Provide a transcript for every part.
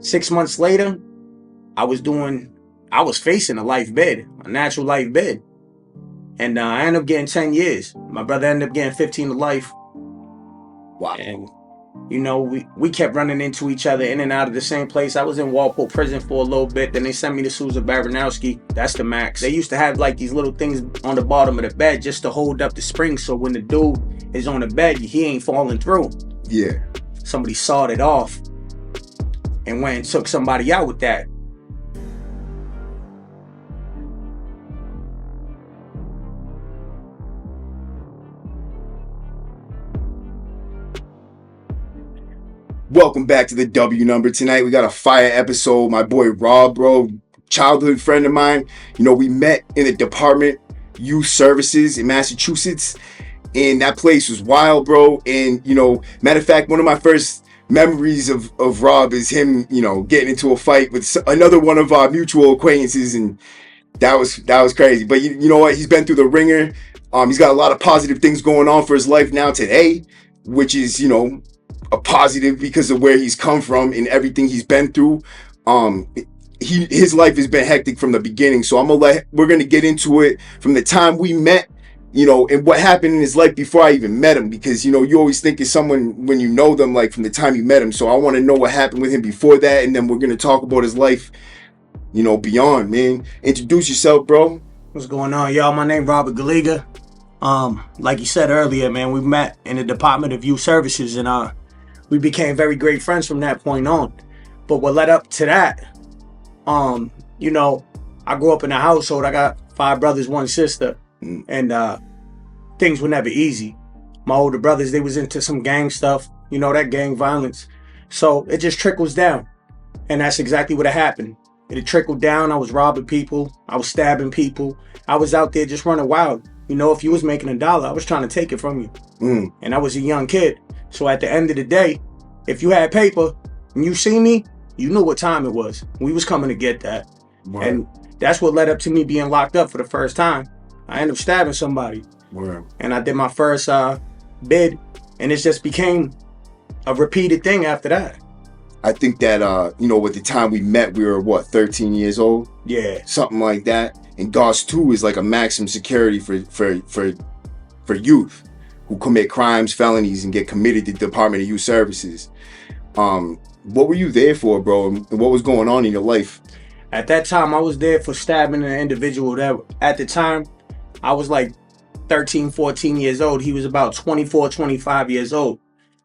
6 months later, I was facing a life bid, a natural life bid. And I ended up getting 10 years. My brother ended up getting 15 to life. Wow. And, we kept running into each other in and out of the same place. I was in Walpole prison for a little bit. Then they sent me to Sousa Baranowski. That's the max. They used to have like these little things on the bottom of the bed just to hold up the spring. So when the dude is on the bed, he ain't falling through. Yeah. Somebody sawed it off and went and took somebody out with that. Welcome back to the W Number. Tonight we got a fire episode. My boy Rob, bro, childhood friend of mine. We met in the Department Youth Services in Massachusetts, and that place was wild, bro. And matter of fact, one of my first memories of Rob is him, getting into a fight with another one of our mutual acquaintances, and that was crazy. But you know what? He's been through the ringer. He's got a lot of positive things going on for his life now today, which is a positive because of where he's come from and everything he's been through. His life has been hectic from the beginning, so we're gonna get into it from the time we met, and what happened in his life before I even met him, because you always think of someone when you know them, like from the time you met him. So I want to know what happened with him before that, and then we're gonna talk about his life, beyond. Man, introduce yourself, bro. What's going on, y'all? My name Robert Galiga. Like you said earlier, man, we met in the Department of Youth Services, and we became very great friends from that point on. But what led up to that, I grew up in a household. I got 5 brothers, 1 sister, and things were never easy. My older brothers, they was into some gang stuff, that gang violence. So it just trickles down, and that's exactly what happened. It trickled down. I was robbing people. I was stabbing people. I was out there just running wild. If you was making $1, I was trying to take it from you. And I was a young kid. So at the end of the day, if you had paper and you see me, you knew what time it was. We was coming to get that. Word. And that's what led up to me being locked up for the first time. I ended up stabbing somebody. Word. And I did my first bid, and it just became a repeated thing after that. I think that with the time we met, we were 13 years old? Yeah. Something like that. And GOS 2 is like a maximum security for youth who commit crimes, felonies, and get committed to the Department of Youth Services. What were you there for, bro? And what was going on in your life? At that time, I was there for stabbing an individual that, at the time, I was like 13, 14 years old. He was about 24, 25 years old.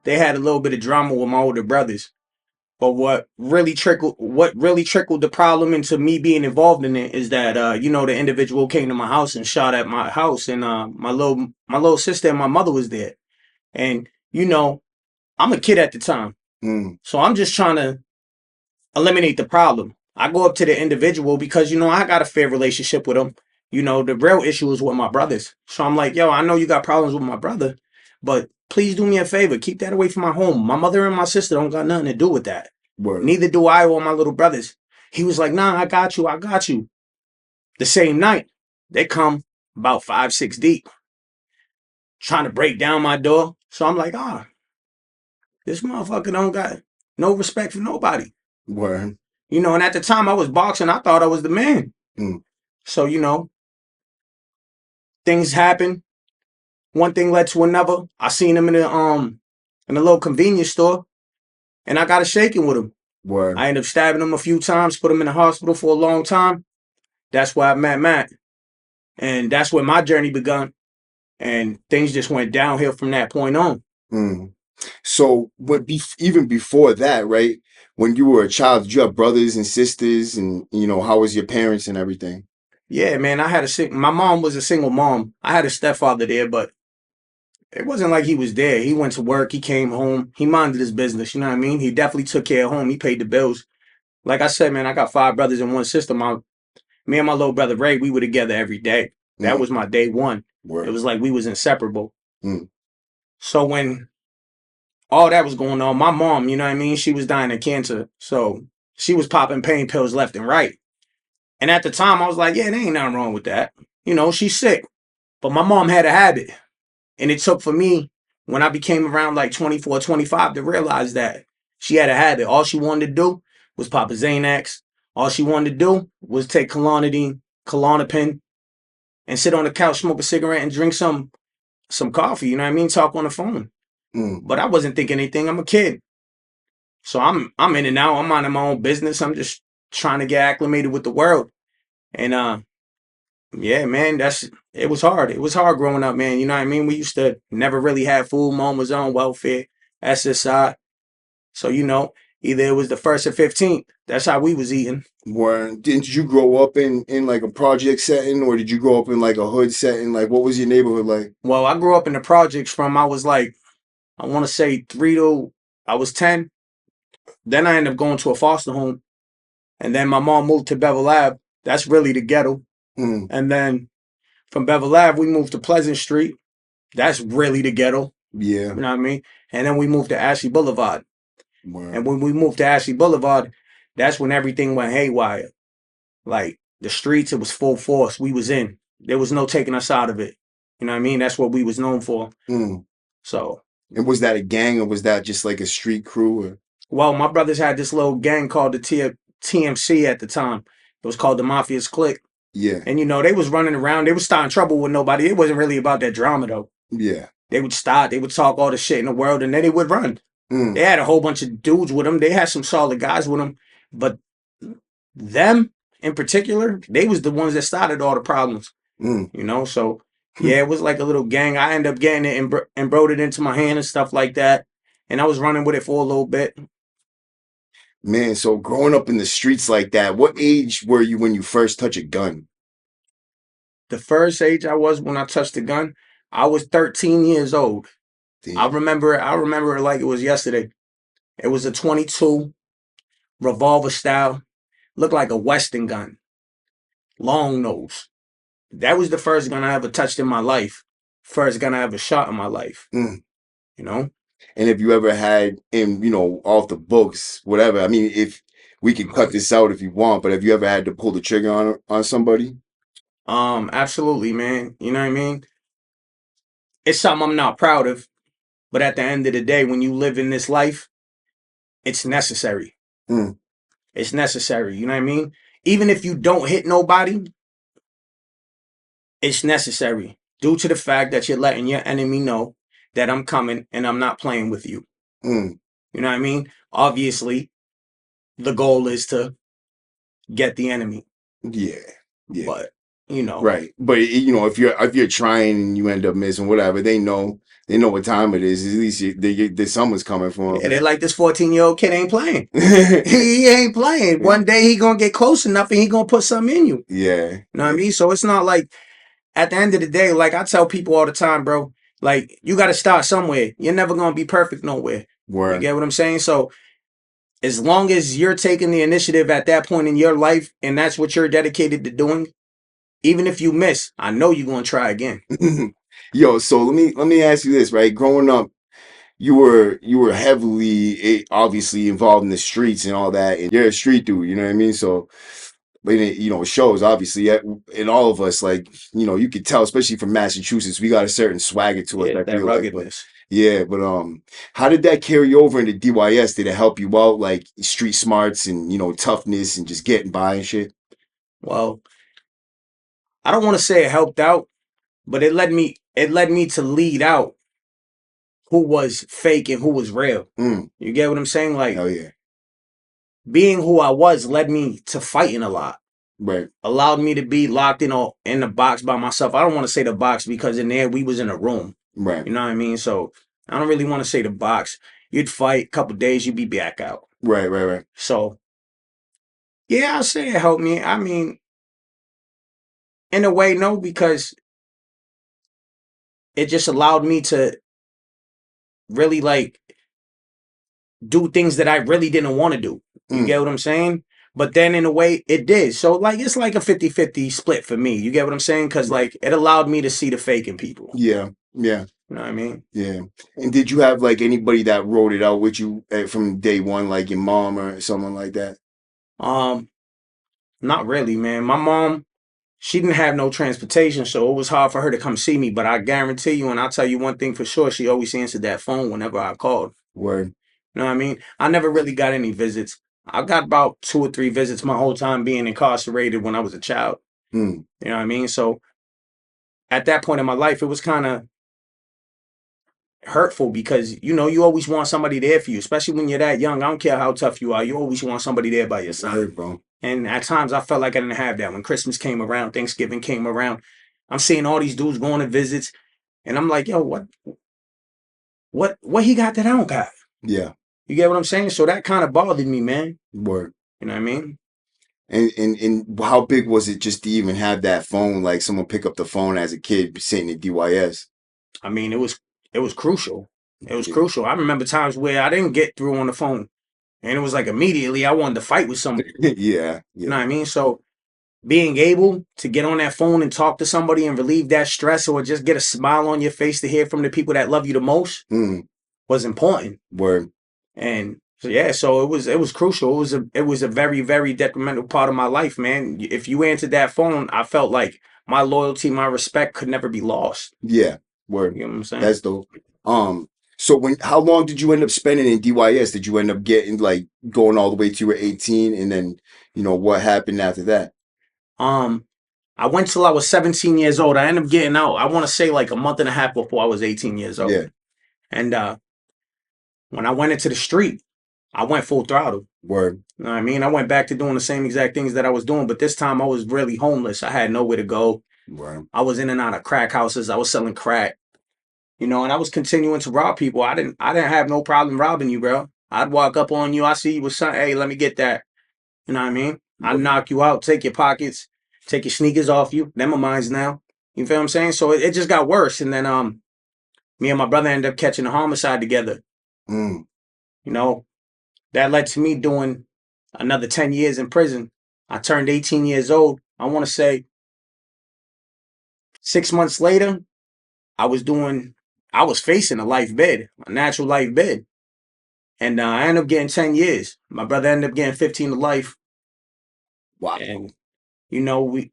They had a little bit of drama with my older brothers. But what really trickled the problem into me being involved in it is that the individual came to my house and shot at my house, and my little sister and my mother was there. And I'm a kid at the time. So I'm just trying to eliminate the problem. I go up to the individual because I got a fair relationship with him. The real issue is with my brothers. So I'm like, yo, I know you got problems with my brother, but please do me a favor. Keep that away from my home. My mother and my sister don't got nothing to do with that. Word. Neither do I or my little brothers. He was like, nah, I got you. The same night, they come about 5, 6 deep, trying to break down my door. So I'm like, this motherfucker don't got no respect for nobody. Word. And at the time I was boxing, I thought I was the man. So, things happen. One thing led to another. I seen him in a little convenience store, and I got a shaking with him. Word. I ended up stabbing him a few times, put him in the hospital for a long time. That's where I met Matt. And that's where my journey begun. And things just went downhill from that point on. So even before that, right? When you were a child, did you have brothers and sisters, and how was your parents and everything? Yeah, man, my mom was a single mom. I had a stepfather there, but it wasn't like he was there. He went to work, he came home, he minded his business, you know what I mean? He definitely took care of home, he paid the bills. Like I said, man, I got 5 brothers and 1 sister. Me and my little brother Ray, we were together every day. That was my day one. Word. It was like we was inseparable. So when all that was going on, my mom, you know what I mean? She was dying of cancer. So she was popping pain pills left and right. And at the time, I was like, yeah, there ain't nothing wrong with that. She's sick. But my mom had a habit. And it took for me, when I became around like 24, 25, to realize that she had a habit. All she wanted to do was Papa Xanax. All she wanted to do was take Klonopin, and sit on the couch, smoke a cigarette, and drink some coffee. You know what I mean? Talk on the phone. But I wasn't thinking anything. I'm a kid, so I'm in and out. I'm minding my own business. I'm just trying to get acclimated with the world. And yeah, man, it was hard. It was hard growing up, man. You know what I mean? We used to never really have food. Mom was on welfare, SSI. So either it was the 1st or 15th. That's how we was eating. Didn't you grow up in like a project setting, or did you grow up in like a hood setting? Like, what was your neighborhood like? Well, I grew up in the projects from I was like, I want to say 3 to I was 10. Then I ended up going to a foster home, and then my mom moved to Bevel Ave. That's really the ghetto. And then from Bevel Ave, we moved to Pleasant Street. That's really the ghetto. Yeah. You know what I mean? And then we moved to Ashley Boulevard. Word. And when we moved to Ashley Boulevard, that's when everything went haywire. Like the streets, it was full force. We was in. There was no taking us out of it. You know what I mean? That's what we was known for. So. And was that a gang, or was that just like a street crew? Or? Well, my brothers had this little gang called the TMC at the time. It was called the Mafia's Clique. Yeah. And they was running around. They was starting trouble with nobody. It wasn't really about that drama though. Yeah. They would start. They would talk all the shit in the world, and then they would run. They had a whole bunch of dudes with them. They had some solid guys with them, but them in particular, they was the ones that started all the problems. So yeah, it was like a little gang. I ended up getting it embroidered into my hand and stuff like that, and I was running with it for a little bit. Man, so growing up in the streets like that, what age were you when you first touched a gun? The first age I was when I touched the gun, I was 13 years old. Damn. I remember it like it was yesterday. It was a 22 revolver style, looked like a Western gun, long nose. That was the first gun I ever touched in my life. First gun I ever shot in my life. And if you ever had off the books, whatever. I mean, if we can cut this out if you want, but have you ever had to pull the trigger on somebody? Absolutely, man. You know what I mean? It's something I'm not proud of, but at the end of the day, when you live in this life, it's necessary. It's necessary. You know what I mean? Even if you don't hit nobody, it's necessary due to the fact that you're letting your enemy know that I'm coming and I'm not playing with you. You know what I mean? Obviously, the goal is to get the enemy. Yeah. But right. But if you're trying and you end up missing, whatever, they know what time it is. At least someone's coming for them. Yeah, they're like, this 14-year-old kid ain't playing. He ain't playing. One day he gonna get close enough and he gonna put something in you. Yeah. You know what I mean? So it's not like, at the end of the day, like I tell people all the time, bro, like you got to start somewhere. You're never going to be perfect nowhere. Word. You get what I'm saying? So as long as you're taking the initiative at that point in your life and that's what you're dedicated to doing, even if you miss, I know you're going to try again. Yo, so let me ask you this, right? Growing up, you were heavily obviously involved in the streets and all that, and you're a street dude, you know what I mean? So but it shows obviously in all of us, like, you could tell, especially from Massachusetts, we got a certain swagger to us. Yeah, that ruggedness. But how did that carry over into DYS? Did it help you out, like street smarts and toughness and just getting by and shit? Well, I don't want to say it helped out, but it led me to lead out who was fake and who was real. You get what I'm saying? Like, hell yeah. Being who I was led me to fighting a lot. Right. Allowed me to be locked in the box by myself. I don't want to say the box because in there we was in a room. Right. You know what I mean? So I don't really want to say the box. You'd fight a couple days, you'd be back out. Right. So yeah, I'll say it helped me. I mean, in a way, no, because it just allowed me to really like do things that I really didn't want to do. You get what I'm saying? But then in a way it did. So like it's like a 50-50 split for me. You get what I'm saying? Because like it allowed me to see the fake in people. Yeah. You know what I mean? Yeah. And did you have like anybody that wrote it out with you from day one, like your mom or someone like that? Not really, man. My mom, she didn't have no transportation, so it was hard for her to come see me. But I guarantee you, and I'll tell you one thing for sure, she always answered that phone whenever I called. Word. You know what I mean? I never really got any visits. I got about 2 or 3 visits my whole time being incarcerated when I was a child. Mm. You know what I mean? So at that point in my life, it was kind of hurtful because you always want somebody there for you, especially when you're that young. I don't care how tough you are, you always want somebody there by your side. Right, bro. And at times I felt like I didn't have that. When Christmas came around, Thanksgiving came around, I'm seeing all these dudes going to visits, and I'm like, yo, what he got that I don't got? Yeah. You get what I'm saying? So that kind of bothered me, man. Word. You know what I mean? And how big was it just to even have that phone? Like someone pick up the phone as a kid sitting at DYS. I mean, it was crucial. It was Yeah. crucial. I remember times where I didn't get through on the phone, and it was like immediately I wanted to fight with somebody. Yeah. You know Yeah. what I mean? So being able to get on that phone and talk to somebody and relieve that stress, or just get a smile on your face to hear from the people that love you the most, Mm. was important. Word. And so yeah, so it was crucial. It was a very, very detrimental part of my life, man. If you answered that phone, I felt like my loyalty, my respect could never be lost. Yeah. Word. You know what I'm saying? That's dope. So how long did you end up spending in DYS? Did you end up getting like going all the way to you were 18, and then what happened after that? Um, I went till I was 17 years old. I ended up getting out, I want to say like a month and a half before I was 18 years old. Yeah. And when I went into the street, I went full throttle. Word. You know what I mean? I went back to doing the same exact things that I was doing, but this time I was really homeless. I had nowhere to go. Word. I was in and out of crack houses. I was selling crack, and I was continuing to rob people. I didn't have no problem robbing you, bro. I'd walk up on you. I see you with something. Hey, let me get that. You know what I mean? I'd knock you out, take your pockets, take your sneakers off you. Them are mine now. You feel what I'm saying? So it just got worse. And then me and my brother ended up catching a homicide together. Mm. You know, that led to me doing another 10 years in prison. I turned 18 years old. I want to say 6 months later, I was facing a life bid, a natural life bid. And I ended up getting 10 years. My brother ended up getting 15 to life. Wow. And,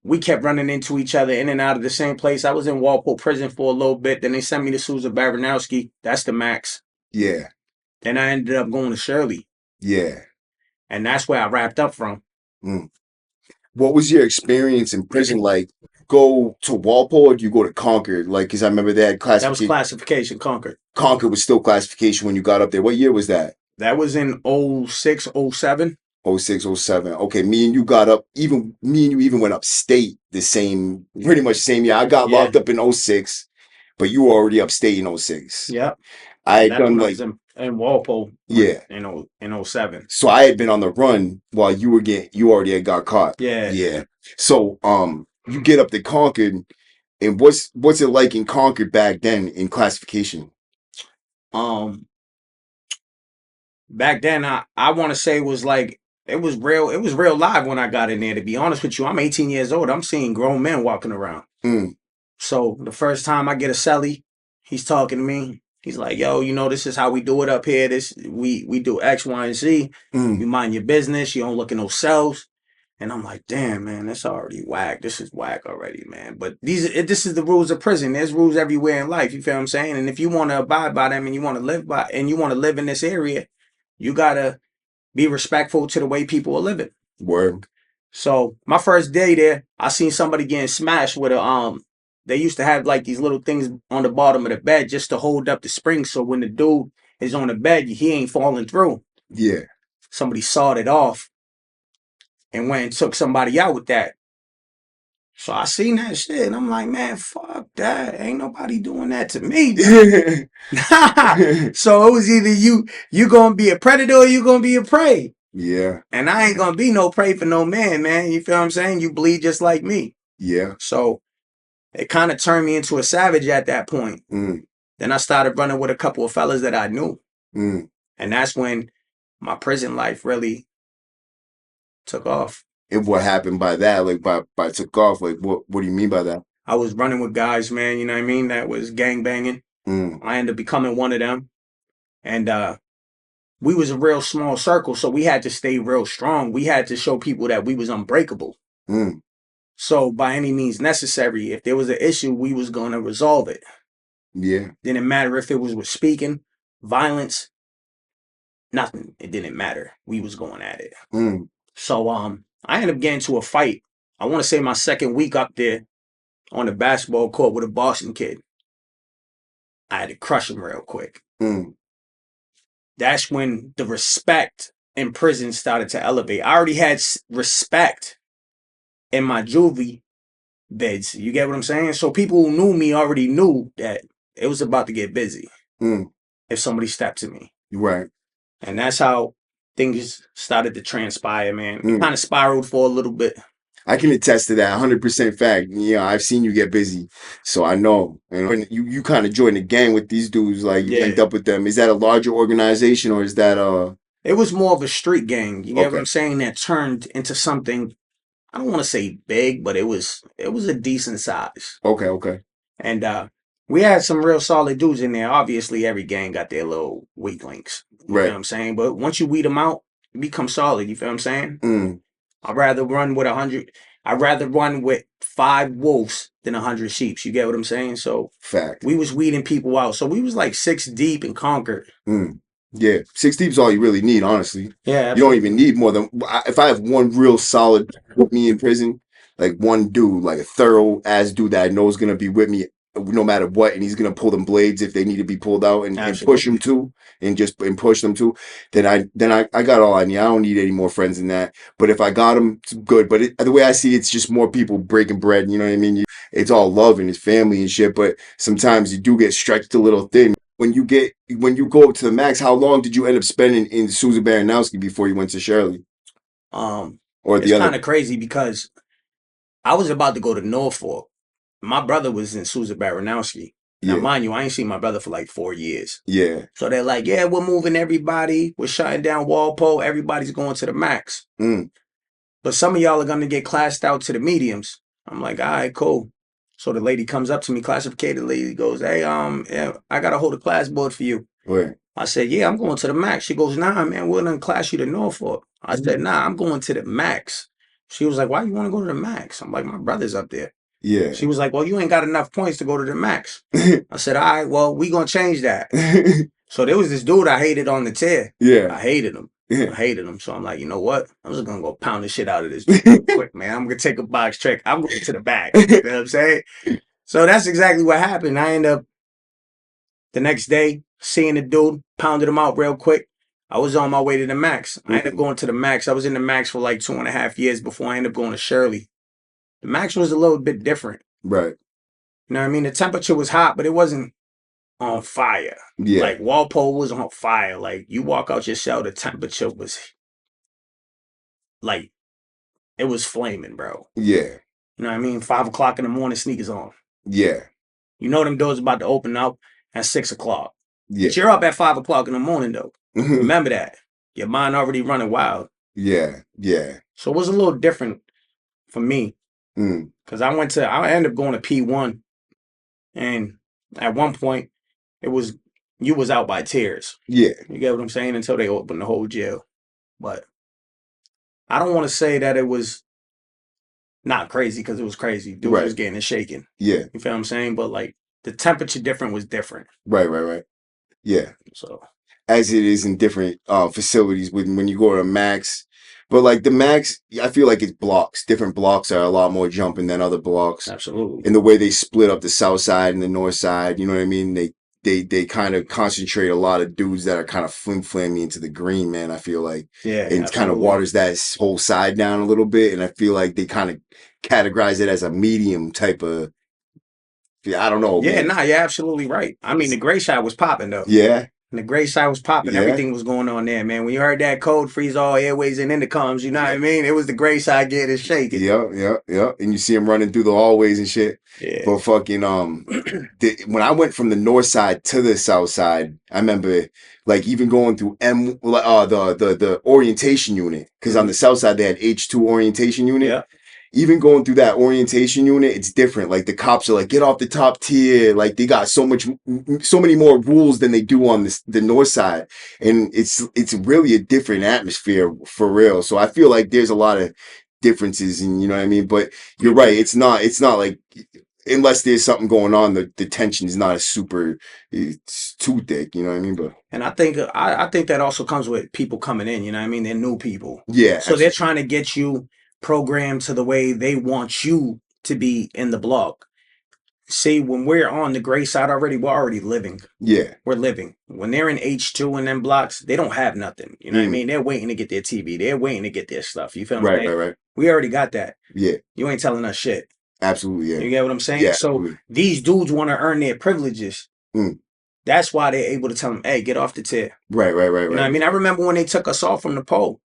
we kept running into each other in and out of the same place. I was in Walpole prison for a little bit. Then they sent me to Susan Baranowski. That's the max. Yeah. Then I ended up going to Shirley. Yeah. And that's where I wrapped up from. Mm. What was your experience in prison like? Go to Walpole, or do you go to Concord? Like, because I remember they had That was classification. classification Concord. Concord was still classification when you got up there. What year was that? That was in 06, 07. 06, 07. Okay, me and you got up, even me and you even went upstate pretty much the same year. I got Yeah. locked up in 06, but you were already upstate in 06. Yep. I had That's done when I like, was in Walpole. yeah. In 07. So I had been on the run while you already had got caught. Yeah. Yeah. So, you get up to Concord, and what's it like in Concord back then in classification? Um, Back then, I want to say it was real live when I got in there. To be honest with you, I'm 18 years old. I'm seeing grown men walking around. Mm. So the first time I get a celly, he's talking to me. He's like, "Yo, this is how we do it up here. This we do X, Y, and Z. Mm. You mind your business. You don't look in no cells." And I'm like, "Damn, man, that's already whack. This is whack already, man." But this is the rules of prison. There's rules everywhere in life. You feel what I'm saying? And if you want to abide by them, and you want to live in this area, you gotta be respectful to the way people are living. Word. So my first day there, I seen somebody getting smashed with a They used to have like these little things on the bottom of the bed just to hold up the spring, so when the dude is on the bed, he ain't falling through. Yeah. Somebody sawed it off and went and took somebody out with that. So I seen that shit and I'm like, man, fuck that. Ain't nobody doing that to me, man. So it was either you gonna be a predator or you gonna be a prey. Yeah. And I ain't gonna be no prey for no man. You feel what I'm saying? You bleed just like me. Yeah. So it kind of turned me into a savage at that point. Mm. Then I started running with a couple of fellas that I knew. Mm. And that's when my prison life really took off. And what happened by that? Like by took off? Like what do you mean by that? I was running with guys, man, you know what I mean, that was gang banging. Mm. I ended up becoming one of them. And we was a real small circle, so we had to stay real strong. We had to show people that we was unbreakable. Mm. So by any means necessary, if there was an issue, we was gonna resolve it. Yeah. Didn't matter if it was with speaking, violence, nothing. It didn't matter. We was going at it. Mm. So I ended up getting to a fight. I want to say my second week up there on the basketball court with a Boston kid. I had to crush him real quick. Mm. That's when the respect in prison started to elevate. I already had respect in my juvie beds. You get what I'm saying? So people who knew me already knew that it was about to get busy Mm. if somebody stepped to me. Right. And that's how things started to transpire, man. It Mm. kind of spiraled for a little bit. I can attest to that 100% fact. You know, I've seen you get busy, so I know. And you kind of joined the gang with these dudes, like you linked Yeah. up with them. Is that a larger organization or is that It was more of a street gang. You get what okay. I'm saying? That turned into something, I don't want to say big, but it was a decent size. Okay, okay. And we had some real solid dudes in there. Obviously, every gang got their little weak links. You feel Right. what I'm saying? But once you weed them out, you become solid. You feel what I'm saying? Mm. I'd rather run with 100. I'd rather run with 5 wolves than 100 sheep. You get what I'm saying? So Fact. we was weeding people out. So we was like 6 deep in Concord. Mm. Yeah, 6 deep's all you really need, honestly. Yeah, You don't absolutely. even need more than if I have one real solid with me in prison, like one dude, like a thorough ass dude that I know is gonna be with me no matter what, and he's gonna pull them blades if they need to be pulled out and push them Absolutely. too, and push them too. Then I got all I need. I don't need any more friends than that. But if I got them, it's good. But the way I see it, it's just more people breaking bread. You know what I mean? It's all love and it's family and shit. But sometimes you do get stretched a little thin. When you go up to the max, how long did you end up spending in Susan Baranowski before you went to Shirley or It's the other? kind of crazy because I was about to go to Norfolk. My brother was in Susan Baranowski. Now, Yeah, mind you, I ain't seen my brother for like 4 years. yeah. So they're like, yeah, we're moving everybody. We're shutting down Walpole. Everybody's going to the max. Mm. But some of y'all are going to get classed out to the mediums. I'm like, all right, cool. So the lady comes up to me, classificated lady, goes, hey, yeah, I got to hold a class board for you. Right. I said, yeah, I'm going to the max. She goes, nah, man, we're going to class you to Norfolk. I said, nah, I'm going to the max. She was like, why you want to go to the max? I'm like, my brother's up there. Yeah. She was like, well, you ain't got enough points to go to the max. I said, all right, well, we going to change that. So there was this dude I hated on the tier. Yeah. I hated him. Yeah. I hated him. So I'm like, you know what? I'm just going to go pound the shit out of this dude real quick, man. I'm going to take a box trick. I'm going to the back. You know what I'm saying? So that's exactly what happened. I ended up the next day seeing the dude, pounded him out real quick. I was on my way to the max. I ended up going to the max. I was in the max for like 2.5 years before I ended up going to Shirley. The max was a little bit different. Right. You know what I mean? The temperature was hot, but it wasn't on fire. Yeah. Like Walpole was on fire. Like you walk out your cell, the temperature was like it was flaming, bro. Yeah. You know what I mean? 5 o'clock in the morning, sneakers on. Yeah. You know them doors about to open up at 6 o'clock. Yeah. But you're up at 5 o'clock in the morning though. Remember that. Your mind already running wild. Yeah. Yeah. So it was a little different for me. Mm. Cause I ended up going to P1. And at one point you was out by tears. Yeah. You get what I'm saying? Until they opened the whole jail. But I don't want to say that it was not crazy because it was crazy. Dudes Right. was getting it shaken. Yeah. You feel what I'm saying? But like the temperature different was different. Right. Yeah. So As it is in different facilities when you go to max. But like the max, I feel like it's blocks. Different blocks are a lot more jumping than other blocks. absolutely. And the way they split up the south side and the north side, you know what I mean? They kind of concentrate a lot of dudes that are kind of flammy into the green, man. I feel like, Yeah, and kind of waters that whole side down a little bit. And I feel like they kind of categorize it as a medium type of. Yeah, I don't know. Yeah, man. nah, you're absolutely right. I mean, the gray side was popping though. Yeah. And the gray side was popping. Yeah. Everything was going on there, man. When you heard that code, freeze all airways and intercoms, you know what I mean? It was the gray side getting it shaking. Yeah. And you see them running through the hallways and shit. Yeah. But fucking when I went from the north side to the south side, I remember like even going through the orientation unit because on the south side they had H2 orientation unit. Yeah. Even going through that orientation unit, it's different. Like the cops are like, get off the top tier. Like they got so many more rules than they do on the north side, and it's really a different atmosphere for real. So I feel like there's a lot of differences, and you know what I mean. But you're right. It's not like unless there's something going on, the tension is not it's too thick. You know what I mean? But And I think that also comes with people coming in, you know what I mean? They're new people. yeah, So they're absolutely. trying to get you programmed to the way they want you to be in the block. See, when we're on the gray side already, we're already living. Yeah. We're living. When they're in H2 and them blocks, they don't have nothing. You know what I Mm. mean? They're waiting to get their TV. They're waiting to get their stuff. You feel what I'm Right. saying? Right. Right. We already got that. Yeah. You ain't telling us shit. Absolutely. Yeah. You get what I'm saying? Yeah. So Absolutely. these dudes want to earn their privileges. Mm. That's why they're able to tell them, hey, get off the tier. Right. Right. Right. You know what I Right. mean? I remember when they took us off from the pole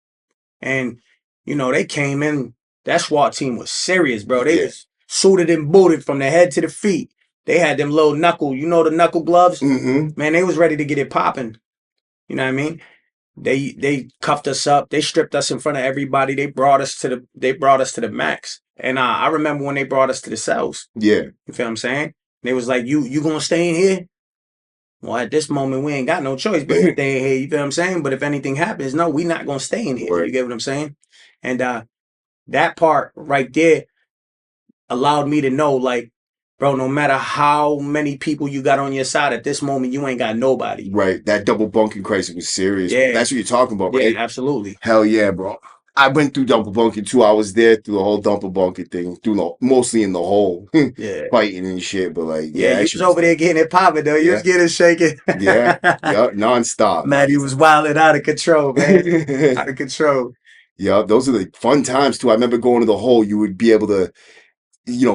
and, they came in. That SWAT team was serious, bro. They Yeah. was suited and booted from the head to the feet. They had them little the knuckle gloves? Mm-hmm. Man, they was ready to get it popping. You know what I mean? They cuffed us up. They stripped us in front of everybody. They brought us to the max. And I remember when they brought us to the cells. Yeah. You feel what I'm saying? They was like, you gonna stay in here? Well, at this moment, we ain't got no choice but to stay in here. You feel what I'm saying? But if anything happens, no, we not gonna stay in here. You Word. get what I'm saying? And that part right there allowed me to know, like, bro, no matter how many people you got on your side, at this moment, you ain't got nobody. Right. That double bunking crisis was serious. Yeah, That's what you're talking about, yeah, right? absolutely. Hell yeah, bro. I went through double bunking too. I was there through the whole double bunking thing, mostly in the hole, Yeah. fighting and shit. But like, Yeah, yeah, you that was shit was over there dope. getting it popping though. You was Yeah, getting it shaking. yeah, yeah, nonstop, Maddie was wilding out of control, man. nonstop. Out of control. Yeah, those are the fun times too. I remember going to the hole. You would be able to,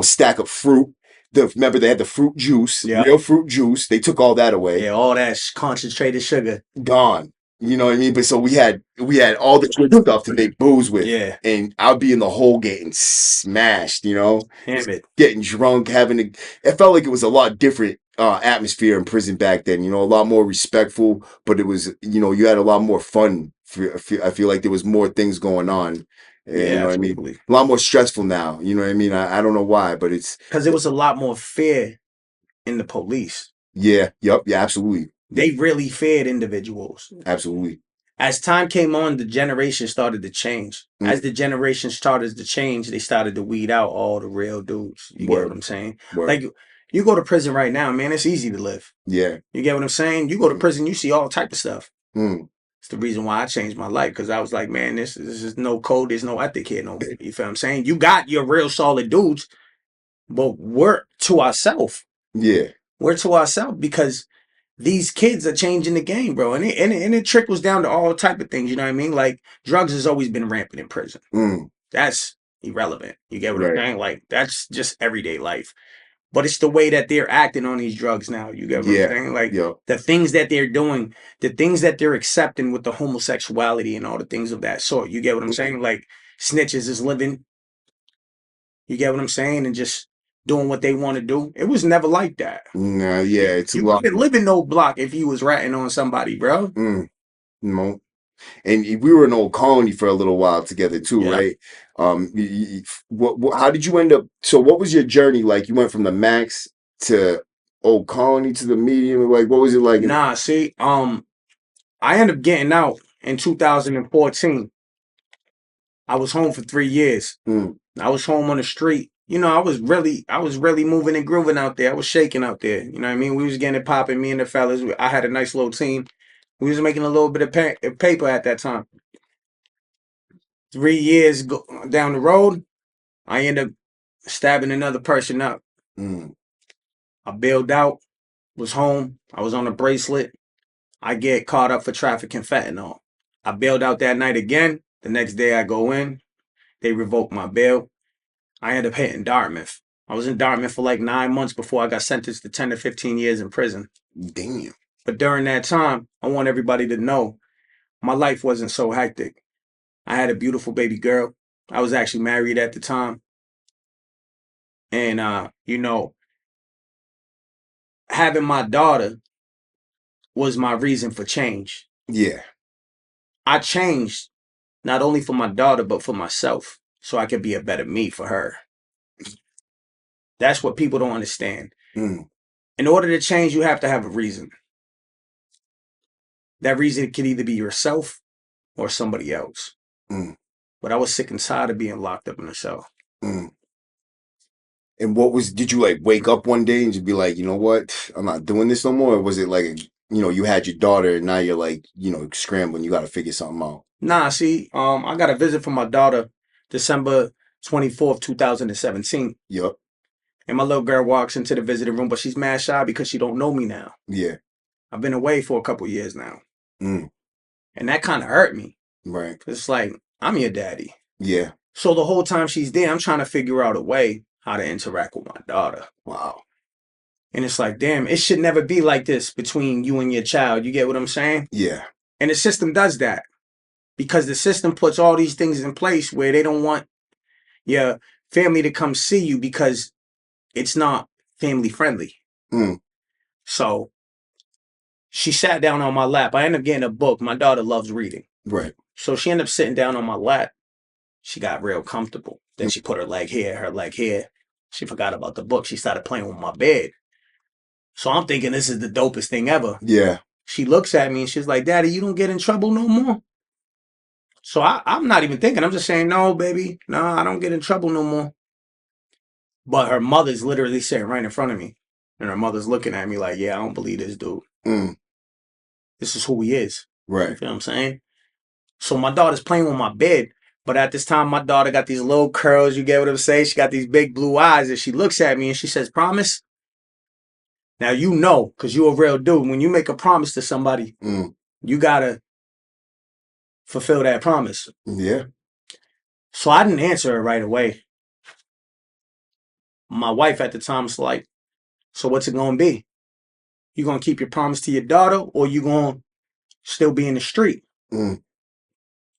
stack up fruit. Remember they had the fruit juice, Yeah. real fruit juice. They took all that away. Yeah, all that concentrated sugar. Gone. You know what I mean? But so we had all the good stuff to make booze with, Yeah. and I'd be in the hole getting smashed. Damn it. Getting drunk, having to. It felt like it was a lot different atmosphere in prison back then. A lot more respectful, but it was you had a lot more fun. I feel like there was more things going on. You Yeah, know what I mean? absolutely. A lot more stressful now. You know what I mean? I don't know why, but it's Because there was a lot more fear in the police. yeah, yep, yeah, absolutely, They really feared individuals. absolutely. As time came on, the generation started to change. Mm, As the generation started to change, they started to weed out all the real dudes. You get what word, I'm saying? word. Like, you go to prison right now, man, it's easy to live. Yeah. You get what I'm saying? You go to Mm, prison, you see all type of stuff. mm, It's the reason why I changed my life, because I was like, man, this is no code, there's no ethic here no more. You feel what I'm saying? You got your real solid dudes, but we're to ourselves. yeah. We're to ourselves because these kids are changing the game, bro. And it trickles down to all type of things, you know what I mean? Like, drugs has always been rampant in prison. Mm, That's irrelevant. You get what I'm right. saying? Like, that's just everyday life. But it's the way that they're acting on these drugs now. You get what I'm Yeah. saying? Like, Yep. the things that they're doing, the things that they're accepting with the homosexuality and all the things of that sort. You get what I'm saying? Like, snitches is living. You get what I'm saying? And just doing what they want to do. It was never like that. Nah, You, yeah, it's a you lot. couldn't live in no block if you was ratting on somebody, bro. Mm, no. And we were in Old Colony for a little while together too, Yeah. right? How did you end up? So, what was your journey like? You went from the max to Old Colony to the medium. Like, what was it like? Nah, see, I ended up getting out in 2014. I was home for 3 years. Mm, I was home on the street. I was really moving and grooving out there. I was shaking out there. You know what I mean? We was getting it popping. Me and the fellas. I had a nice little team. We was making a little bit of paper at that time. 3 years down the road, I end up stabbing another person up. mm, I bailed out. Was home. I was on a bracelet. I get caught up for trafficking fentanyl. I bailed out that night again. The next day I go in. They revoke my bail. I end up hitting Dartmouth. I was in Dartmouth for like 9 months before I got sentenced to 10 to 15 years in prison. damn. But during that time, I want everybody to know my life wasn't so hectic. I had a beautiful baby girl. I was actually married at the time. And, having my daughter was my reason for change. Yeah. I changed not only for my daughter, but for myself so I could be a better me for her. That's what people don't understand. Mm, In order to change, you have to have a reason. That reason could either be yourself or somebody else. mm, But I was sick and tired of being locked up in a cell. mm. And did you like wake up one day and just be like, you know what, I'm not doing this no more? Or was it like, you had your daughter and now you're like, scrambling, you got to figure something out? Nah, see, I got a visit from my daughter December 24th, 2017. Yup. And my little girl walks into the visiting room, but she's mad shy because she don't know me now. Yeah. I've been away for a couple years now. Mm. And that kind of hurt me. Right. It's like, I'm your daddy. Yeah. So the whole time she's there, I'm trying to figure out a way how to interact with my daughter. Wow. And it's like, damn, it should never be like this between you and your child. You get what I'm saying? Yeah. And the system does that because the system puts all these things in place where they don't want your family to come see you because it's not family friendly. Mm. So she sat down on my lap. I ended up getting a book. My daughter loves reading. Right. So she ended up sitting down on my lap. She got real comfortable. Then she put her leg here. She forgot about the book. She started playing with my bed. So I'm thinking this is the dopest thing ever. Yeah. She looks at me and she's like, Daddy, you don't get in trouble no more? So I'm not even thinking. I'm just saying, no, baby. No, I don't get in trouble no more. But her mother's literally sitting right in front of me. And her mother's looking at me like, yeah, I don't believe this dude. Mm. This is who he is. Right. You feel what I'm saying? So my daughter's playing with my bed. But at this time, my daughter got these little curls. You get what I'm saying? She got these big blue eyes. And she looks at me and she says, promise? Now, you know, because you're a real dude. When you make a promise to somebody, you got to fulfill that promise. Yeah. So I didn't answer her right away. My wife at the time was like, so what's it going to be? You going to keep your promise to your daughter or you going to still be in the street? Mm.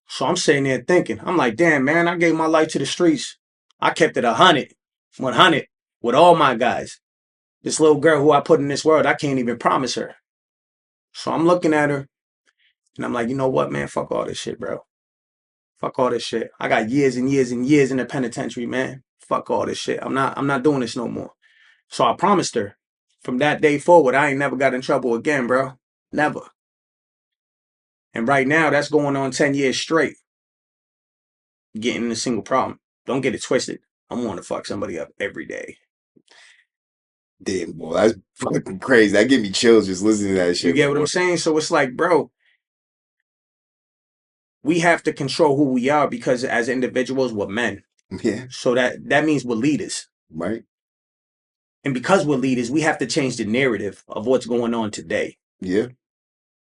So I'm sitting there thinking, I'm like, damn, man, I gave my life to the streets. I kept it 100 with all my guys. This little girl who I put in this world, I can't even promise her. So I'm looking at her and I'm like, you know what, man? Fuck all this shit, bro. Fuck all this shit. I got years and years and years in the penitentiary, man. Fuck all this shit. I'm not doing this no more. So I promised her from that day forward, I ain't never got in trouble again, bro. Never. And right now, that's going on 10 years straight. Getting in a single problem. Don't get it twisted. I'm wanting to fuck somebody up every day. Damn, boy, that's fucking crazy. That give me chills just listening to that shit. You get what I'm saying? So it's like, bro, we have to control who we are because as individuals, we're men. Yeah. So that means we're leaders. Right. And because we're leaders, we have to change the narrative of what's going on today. Yeah.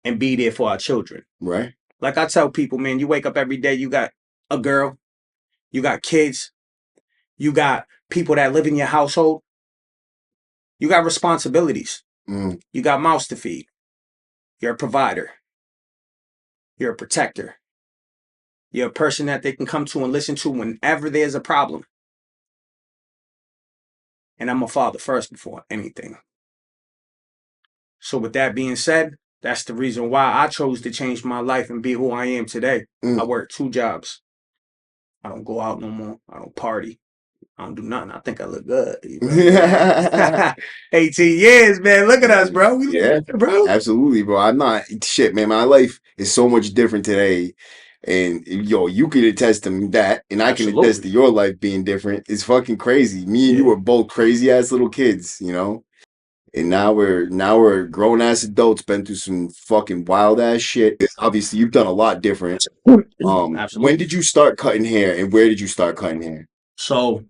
And be there for our children. Right. Like I tell people, man, you wake up every day, you got a girl, you got kids, you got people that live in your household, you got responsibilities, you got mouths to feed, you're a provider, you're a protector, you're a person that they can come to and listen to whenever there's a problem. And I'm a father first before anything. So with that being said, that's the reason why I chose to change my life and be who I am today. I work 2 jobs. I don't go out no more. I don't party. I don't do nothing. I think I look good. You know? 18 years, man. Look at us, bro. We look good, bro. Absolutely, bro. I'm not shit, man. My life is so much different today. And yo, you can attest to that, and I can attest to your life being different. It's fucking crazy. Me and you were both crazy ass little kids, you know? And now we're grown ass adults, been through some fucking wild ass shit. Obviously, you've done a lot different. When did you start cutting hair, and where did you start cutting hair? So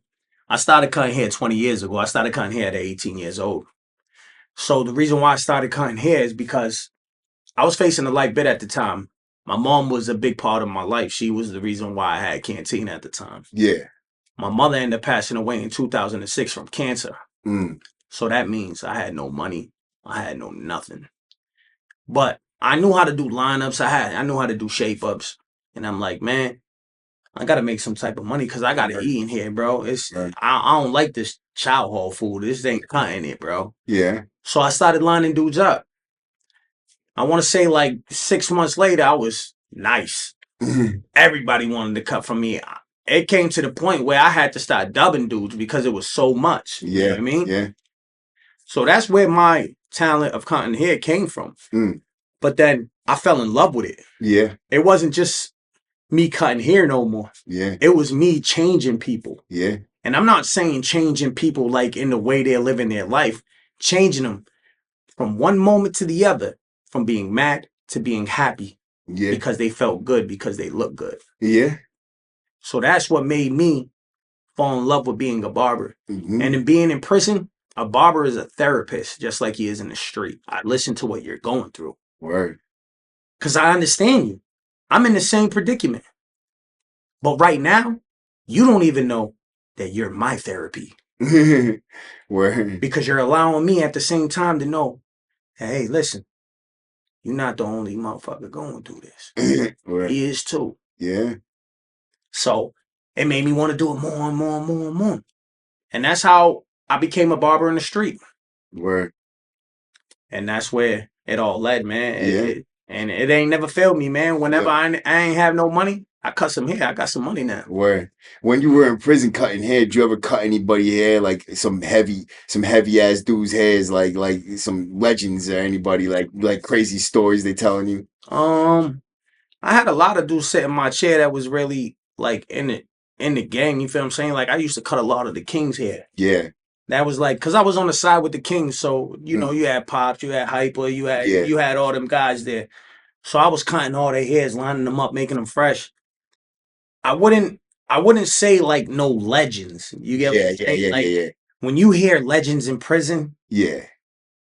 I started cutting hair 20 years ago. I started cutting hair at 18 years old. So the reason why I started cutting hair is because I was facing a life bit at the time. My mom was a big part of my life. She was the reason why I had Canteen at the time. Yeah. My mother ended up passing away in 2006 from cancer. So that means I had no money. I had no nothing. But I knew how to do lineups. I knew how to do shape ups. And I'm like, man, I gotta make some type of money because I gotta eat in here, bro. I don't like this chow hall food. This ain't cutting it, bro. Yeah. So I started lining dudes up. I want to say like 6 months later, I was nice. Everybody wanted to cut from me. It came to the point where I had to start dubbing dudes because it was so much. You know what I mean? Yeah. So that's where my talent of cutting hair came from. But then I fell in love with it. Yeah. It wasn't just me cutting hair no more. Yeah. It was me changing people. Yeah. And I'm not saying changing people like in the way they're living their life, changing them from one moment to the other, from being mad to being happy Yeah. because they felt good, because they look good. Yeah. So that's what made me fall in love with being a barber. And in being in prison, a barber is a therapist, just like he is in the street. I listen to what you're going through. Word. Because I understand you. I'm in the same predicament. But right now, you don't even know that you're my therapy. Word. Because you're allowing me at the same time to know, hey, listen, you're not the only motherfucker going through this. Word. He is too. Yeah. So it made me want to do it more and more and more and more. And that's how I became a barber in the street. Word. And that's where it all led, man. Yeah. And it ain't never failed me, man. Whenever Yeah. I ain't have no money, I cut some hair. I got some money now. Word. When you were in prison cutting hair, did you ever cut anybody hair, like some heavy ass dudes' hairs, like some legends or anybody, like crazy stories they telling you? I had a lot of dudes sit in my chair that was really like in the gang. You feel what I'm saying? Like I used to cut a lot of the King's hair. Yeah. That was like, cause I was on the side with the Kings, so you know, Mm. you had Pops, you had Hyper, Yeah. you had all them guys there. So I was cutting all their hairs, lining them up, making them fresh. I wouldn't say like no legends. You get what Yeah. I'm Yeah. saying? Yeah. Like Yeah. when you hear legends in prison, Yeah.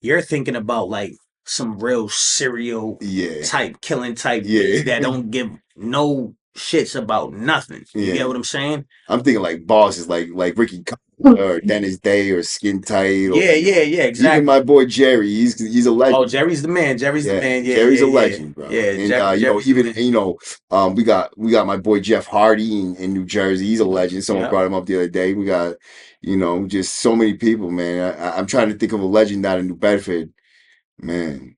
you're thinking about like some real serial Yeah. type killing type Yeah. that don't give no shits about nothing. You Yeah. get what I'm saying? I'm thinking like bosses, like Ricky or Dennis Day or Skin Tight or Yeah, even exactly. my boy Jerry. He's a Oh, legend. Jerry's the man. Jerry's the Yeah, man. Jerry's a legend, bro. Yeah. And Jerry's the even man. we got my boy Jeff Hardy in New Jersey. He's a legend. Someone Yeah. brought him up the other day. We got, just so many people, man. I'm trying to think of a legend out of New Bedford. Man,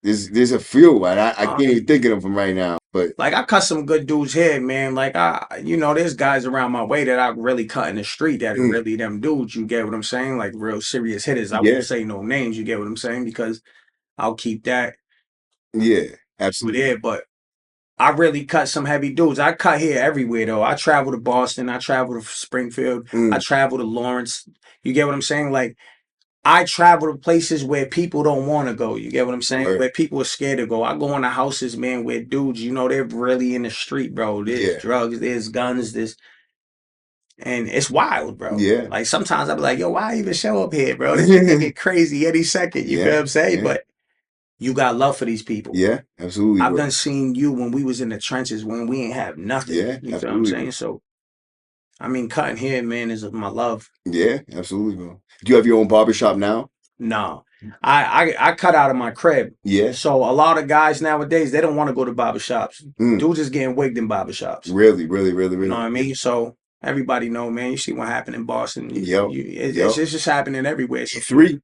there's a few, and I can't even think of them from right now. But Like I cut some good dudes here, man. Like there's guys around my way that I really cut in the street that are mm, really them dudes. You get what I'm saying? Like real serious hitters. I yeah, won't say no names. You get what I'm saying? Because I'll keep that yeah, over absolutely. there. But I really cut some heavy dudes. I cut here everywhere though. I travel to Boston. I travel to Springfield. I Mm, travel to Lawrence. You get what I'm saying? Like I travel to places where people don't want to go. You get what I'm saying? word. Where people are scared to go. I go into houses, man, where dudes, they're really in the street, bro. There's Yeah, drugs, there's guns, and it's wild, bro. yeah, Like sometimes I be like, yo, why even show up here, bro? This shit can get crazy any second. You feel yeah, what I'm saying? yeah, But you got love for these people. yeah, absolutely, I've bro. done seen you when we was in the trenches when we ain't have nothing. Yeah, You feel what I'm absolutely, saying? bro. So I mean, cutting hair, man, is my love. Yeah, absolutely, bro. Do you have your own barbershop now? No, I cut out of my crib. Yeah. So a lot of guys nowadays they don't want to go to barbershops. Mm, Dudes just getting wigged in barbershops. really, really, really, You know really. what I mean? So everybody know, man. You see what happened in Boston. Yep, yep. It's just happening everywhere. So E3.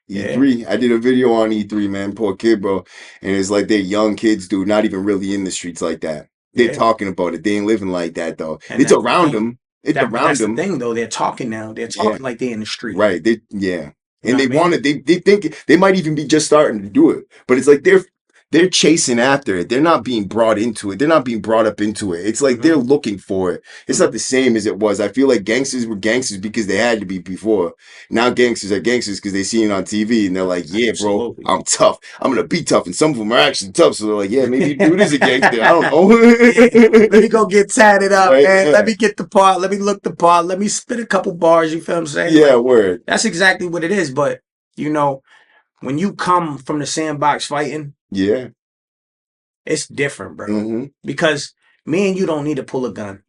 yeah, E3. I did a video on E3, man. Poor kid, bro. And it's like they're young kids, dude, not even really in the streets like that. They're yeah. talking about it. They ain't living like that, though. And It's that's the around thing. them. It's But around that's the them. thing though. They're talking now. They're Yeah. talking like they in the street. Right. Yeah. You know And what they I mean? want it. They think they might even be just starting to do it. But it's like they're chasing after it. They're not being brought into it. They're not being brought up into it. It's like they're Hmm. looking for it. It's not the same as it was. I feel like gangsters were gangsters because they had to be before. Now gangsters are gangsters because they see it on TV and they're like, yeah, bro, Absolutely. I'm tough. I'm gonna be tough. And some of them are actually tough. So they're like, yeah, maybe dude is a gangster. I don't Yeah. Let know. me go get tatted up, Right? man. Let Yeah. me get the part. Let me look the part. Let me spit a couple bars. You feel what I'm saying? Yeah, Like word. that's exactly what it is. But you know, when you come from the sandbox fighting, Yeah. it's different, bro. Mm-hmm. Because me and you don't need to pull a gun.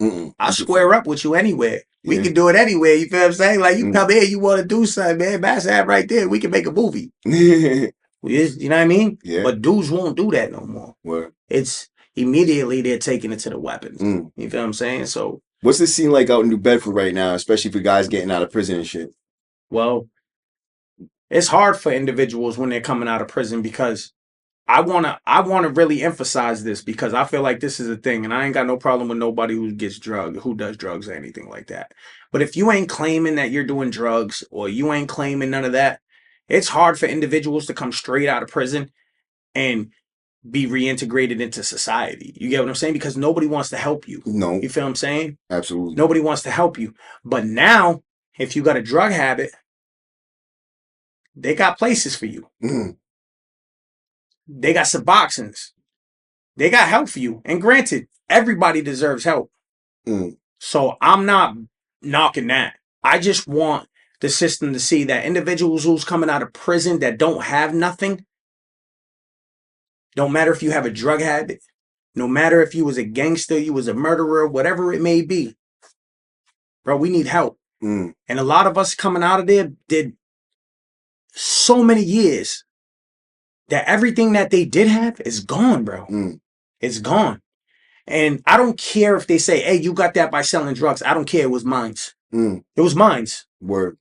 Mm-mm. I'll square up with you anywhere. We Yeah. can do it anywhere. You feel what I'm saying? Like you Mm. come here, you want to do something, man. That's that right there. We can make a movie. You know what I mean? Yeah. But dudes won't do that no more. Word. It's immediately they're taking it to the weapons. Mm. You feel what I'm saying? So, What's the scene like out in New Bedford right now, especially for guys getting out of prison and shit? well, it's hard for individuals when they're coming out of prison because I wanna really emphasize this because I feel like this is a thing, and I ain't got no problem with nobody who does drugs or anything like that. But if you ain't claiming that you're doing drugs or you ain't claiming none of that, it's hard for individuals to come straight out of prison and be reintegrated into society. You get what I'm saying? Because nobody wants to help you. No, You feel what I'm saying? absolutely. Nobody wants to help you. But now, if you got a drug habit, they got places for you. Mm. They got Suboxones. They got help for you. And granted, everybody deserves help. Mm. So I'm not knocking that. I just want the system to see that individuals who's coming out of prison that don't have nothing, don't matter if you have a drug habit, no matter if you was a gangster, you was a murderer, whatever it may be, bro, we need help. Mm. And a lot of us coming out of there did so many years that everything that they did have is gone, bro. Mm. It's gone. And I don't care if they say, hey, you got that by selling drugs. I don't care. It was mine's. Mm. It was mine's. Word.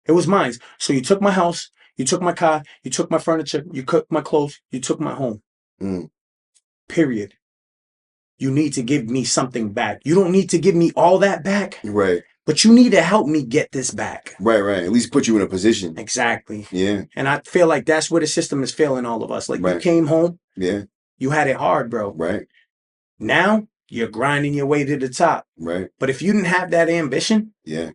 It was mine's. So you took my house, you took my car, you took my furniture, you took my clothes, you took my home. Mm. Period. You need to give me something back. You don't need to give me all that back. Right. But you need to help me get this back. Right. At least put you in a position. Exactly. Yeah. And I feel like that's where the system is failing all of us. Like right. You came home. Yeah. You had it hard, bro. Right. Now you're grinding your way to the top. Right. But if you didn't have that ambition. Yeah.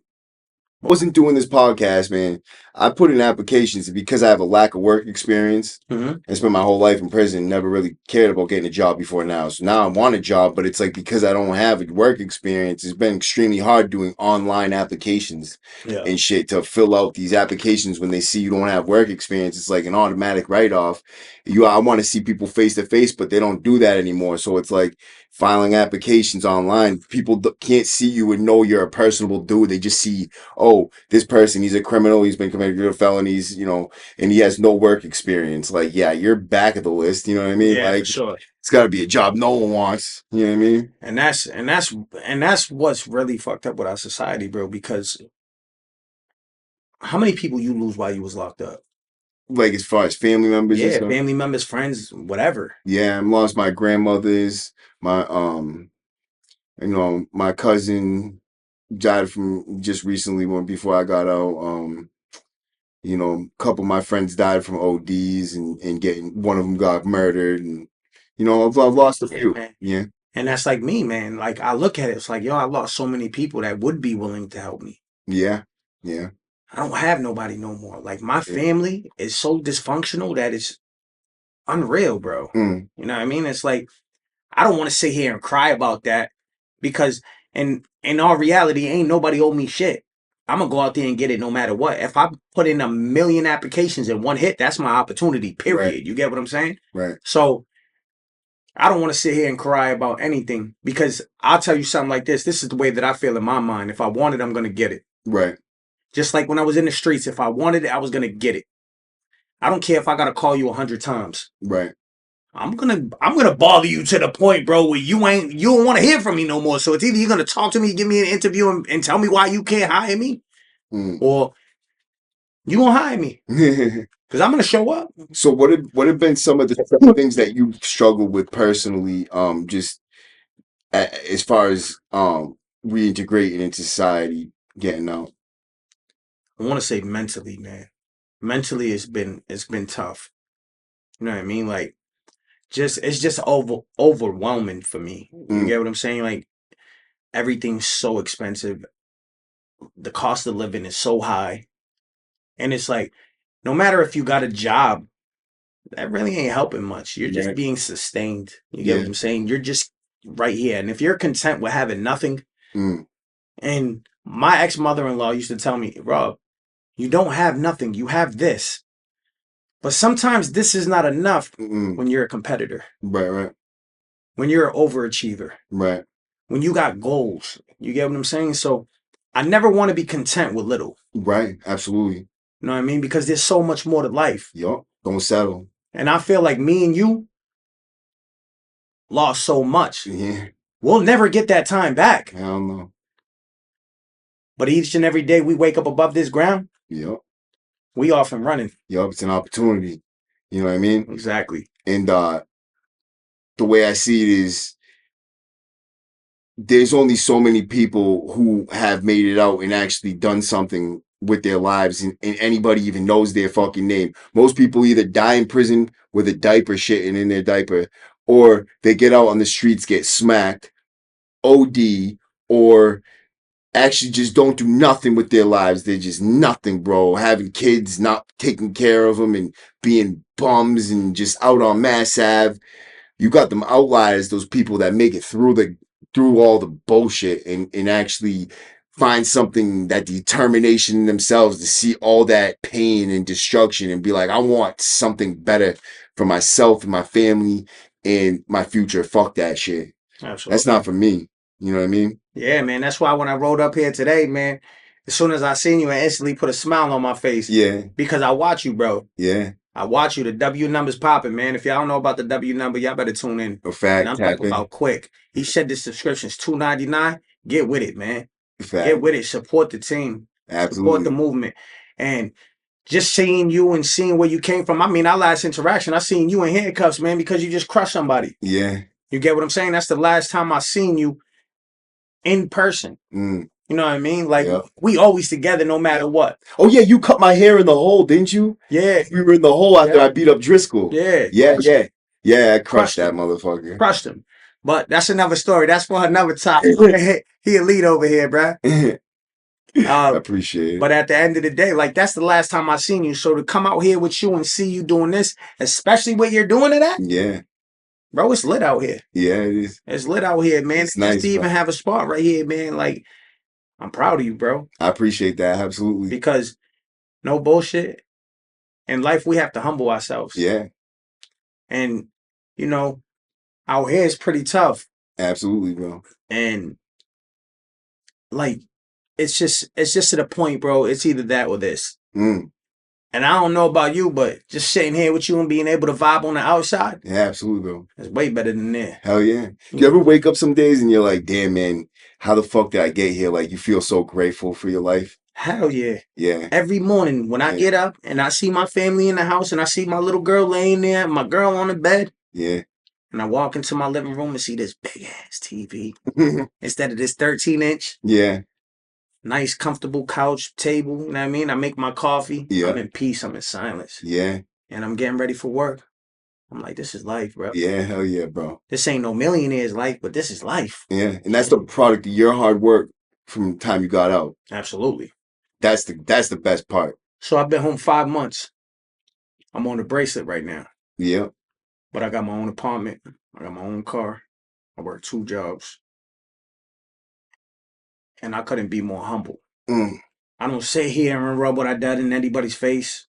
I wasn't doing this podcast, man. I put in applications because I have a lack of work experience. Mm-hmm. I spent my whole life in prison, never really cared about getting a job before now. So now I want a job, but it's like because I don't have a work experience, it's been extremely hard doing online applications and shit to fill out these applications when they see you don't have work experience. It's like an automatic write-off. I want to see people face to face, but they don't do that anymore. So it's like filing applications online. People can't see you and know you're a personable dude. They just see, oh, this person, he's a criminal, he's been committing felonies, and he has no work experience. Like, yeah, you're back at the list, you know what I mean? Yeah, like, for sure. It's got to be a job no one wants, you know what I mean? And that's what's really fucked up with our society, bro, because how many people you lose while you was locked up? Like, as far as family members and Yeah, stuff? family members, friends, whatever. Yeah, I lost my grandmothers, my my cousin died from just recently before I got out. A couple of my friends died from ODs and getting one of them got murdered, and I've lost a few. Man. Yeah. And that's like me, man. Like I look at it, it's like, yo, I lost so many people that would be willing to help me. Yeah. Yeah. I don't have nobody no more. Like my family is so dysfunctional that it's unreal, bro. Mm. You know what I mean? It's like I don't want to sit here and cry about that because in all reality, ain't nobody owe me shit. I'm gonna go out there and get it no matter what. If I put in 1,000,000 applications in one hit, that's my opportunity, period. Right. You get what I'm saying? Right. So I don't want to sit here and cry about anything because I'll tell you something like this. This is the way that I feel in my mind. If I want it, I'm gonna get it. Right. Just like when I was in the streets, if I wanted it, I was gonna get it. I don't care if I gotta call you 100 times. Right. I'm gonna bother you to the point, bro, where you don't want to hear from me no more. So it's either you're gonna talk to me, give me an interview, and tell me why you can't hire me, or you gonna hire me because I'm gonna show up. So what have been some of the things that you struggled with personally, just as far as reintegrating into society, getting out? I want to say mentally, man. Mentally, it's been tough. You know what I mean? Like, it's just overwhelming for me. You get what I'm saying? Like, everything's so expensive. The cost of living is so high, and it's like, no matter if you got a job, that really ain't helping much. You're just being sustained. You get what I'm saying? You're just right here, and if you're content with having nothing, and my ex-mother-in-law used to tell me, Rob, you don't have nothing. You have this. But sometimes this is not enough when you're a competitor. Right. When you're an overachiever. Right. When you got goals. You get what I'm saying? So I never want to be content with little. Right. Absolutely. You know what I mean? Because there's so much more to life. Yup. Don't settle. And I feel like me and you lost so much. Yeah. We'll never get that time back. I don't know. But each and every day we wake up above this ground. Yup. We off and running. Yup. It's an opportunity. You know what I mean? Exactly. And the way I see it is, there's only so many people who have made it out and actually done something with their lives, and anybody even knows their fucking name. Most people either die in prison with a diaper shitting in their diaper, or they get out on the streets, get smacked, OD, or actually just don't do nothing with their lives. They're just nothing, bro. Having kids, not taking care of them, and being bums and just out on Mass Ave. You got them outliers, those people that make it through all the bullshit, and actually find something, that determination in themselves to see all that pain and destruction and be like, I want something better for myself and my family and my future. Fuck that shit. Absolutely. That's not for me. You know what I mean? Yeah, man. That's why when I rode up here today, man, as soon as I seen you, I instantly put a smile on my face. Yeah. Because I watch you, bro. Yeah. I watch you. The W number's popping, man. If y'all don't know about the W number, y'all better tune in. A fact. And I'm talking about quick. He said the subscription's $2.99. Get with it, man. Get with it. Support the team. Absolutely. Support the movement. And just seeing you and seeing where you came from. I mean, our last interaction, I seen you in handcuffs, man, because you just crushed somebody. Yeah. You get what I'm saying? That's the last time I seen you in person. You know what I mean? Like, we always together no matter what. Oh, yeah, you cut my hair in the hole, didn't you? Yeah. We were in the hole after I beat up Driscoll. Yeah. Yeah, I crushed that motherfucker. Crushed him. But that's another story. That's for another time. He elite over here, bruh. I appreciate it. But at the end of the day, like, that's the last time I seen you. So to come out here with you and see you doing this, especially what you're doing to that, yeah, bro, it's lit out here. Yeah, it is. It's lit out here, man. It's nice, just to even have a spot right here, man. Like, I'm proud of you, bro. I appreciate that, absolutely. Because no bullshit. In life, we have to humble ourselves. Yeah. And, you know, out here is pretty tough. Absolutely, bro. And like, it's just to the point, bro. It's either that or this. And I don't know about you, but just sitting here with you and being able to vibe on the outside. Yeah, absolutely, bro. It's way better than there. Hell yeah. You ever wake up some days and you're like, damn, man, how the fuck did I get here? Like, you feel so grateful for your life? Hell yeah. Yeah. Every morning when I get up and I see my family in the house and I see my little girl laying there, my girl on the bed. Yeah. And I walk into my living room and see this big ass TV instead of this 13-inch. Yeah. Nice, comfortable couch, table. You know what I mean? I make my coffee. Yeah. I'm in peace. I'm in silence. Yeah. And I'm getting ready for work. I'm like, this is life, bro. Yeah, hell yeah, bro. This ain't no millionaire's life, but this is life. Yeah. And that's the product of your hard work from the time you got out. Absolutely. That's the best part. So I've been home 5 months. I'm on a bracelet right now. Yeah. But I got my own apartment. I got my own car. I work 2 jobs. And I couldn't be more humble. I don't sit here and rub what I did in anybody's face.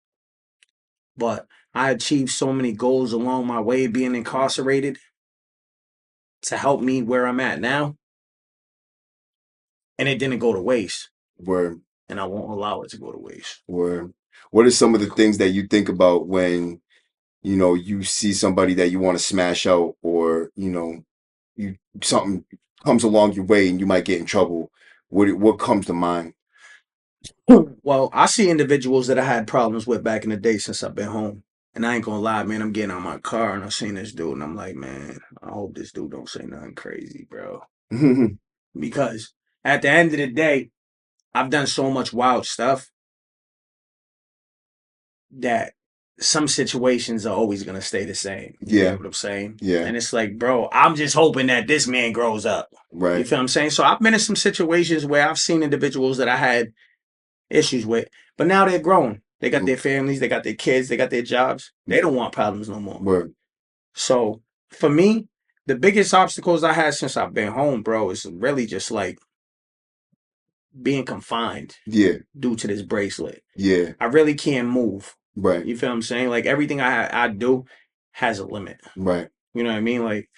But I achieved so many goals along my way being incarcerated to help me where I'm at now. And it didn't go to waste. Word. And I won't allow it to go to waste. Word. What are some of the things that you think about when, you know, you see somebody that you want to smash out, or, you know, something comes along your way and you might get in trouble? What comes to mind? Well, I see individuals that I had problems with back in the day since I've been home. And I ain't gonna lie, man, I'm getting out my car and I seen this dude and I'm like, man, I hope this dude don't say nothing crazy, bro. Because at the end of the day, I've done so much wild stuff that some situations are always gonna stay the same. You know what I'm saying? Yeah. And it's like, bro, I'm just hoping that this man grows up. Right. You feel what I'm saying? So I've been in some situations where I've seen individuals that I had issues with, but now they're grown. They got their families, they got their kids, they got their jobs. They don't want problems no more. Word. So for me, the biggest obstacles I had since I've been home, bro, is really just like being confined. Yeah. Due to this bracelet. Yeah. I really can't move. Right. You feel what I'm saying? Like everything I do has a limit. Right. You know what I mean? Like,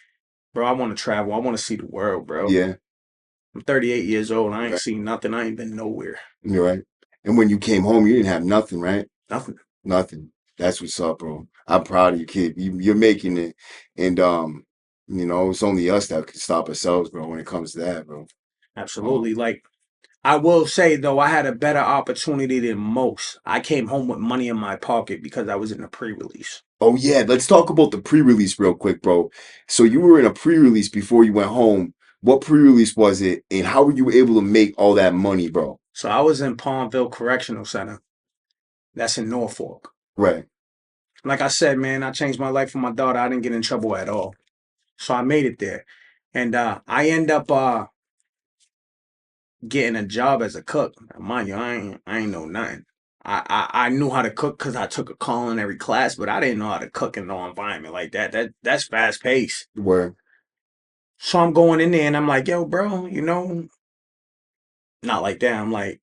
bro, I want to travel. I want to see the world, bro. Yeah. I'm 38 years old. I ain't seen nothing. I ain't been nowhere. You're right. And when you came home, you didn't have nothing, right? Nothing. That's what's up, bro. I'm proud of you, kid. You're making it. And, you know, it's only us that can stop ourselves, bro, when it comes to that, bro. Absolutely. Like, I will say, though, I had a better opportunity than most. I came home with money in my pocket because I was in a pre-release. Oh, yeah. Let's talk about the pre-release real quick, bro. So you were in a pre-release before you went home. What pre-release was it, and how were you able to make all that money, bro? So I was in Palmville Correctional Center. That's in Norfolk. Right. Like I said, man, I changed my life for my daughter. I didn't get in trouble at all. So I made it there. And I end up getting a job as a cook. Mind you, I ain't know nothing. I knew how to cook because I took a culinary class, but I didn't know how to cook in no environment like that. That's fast paced. Where? So I'm going in there and I'm like, yo, bro, not like that. I'm like,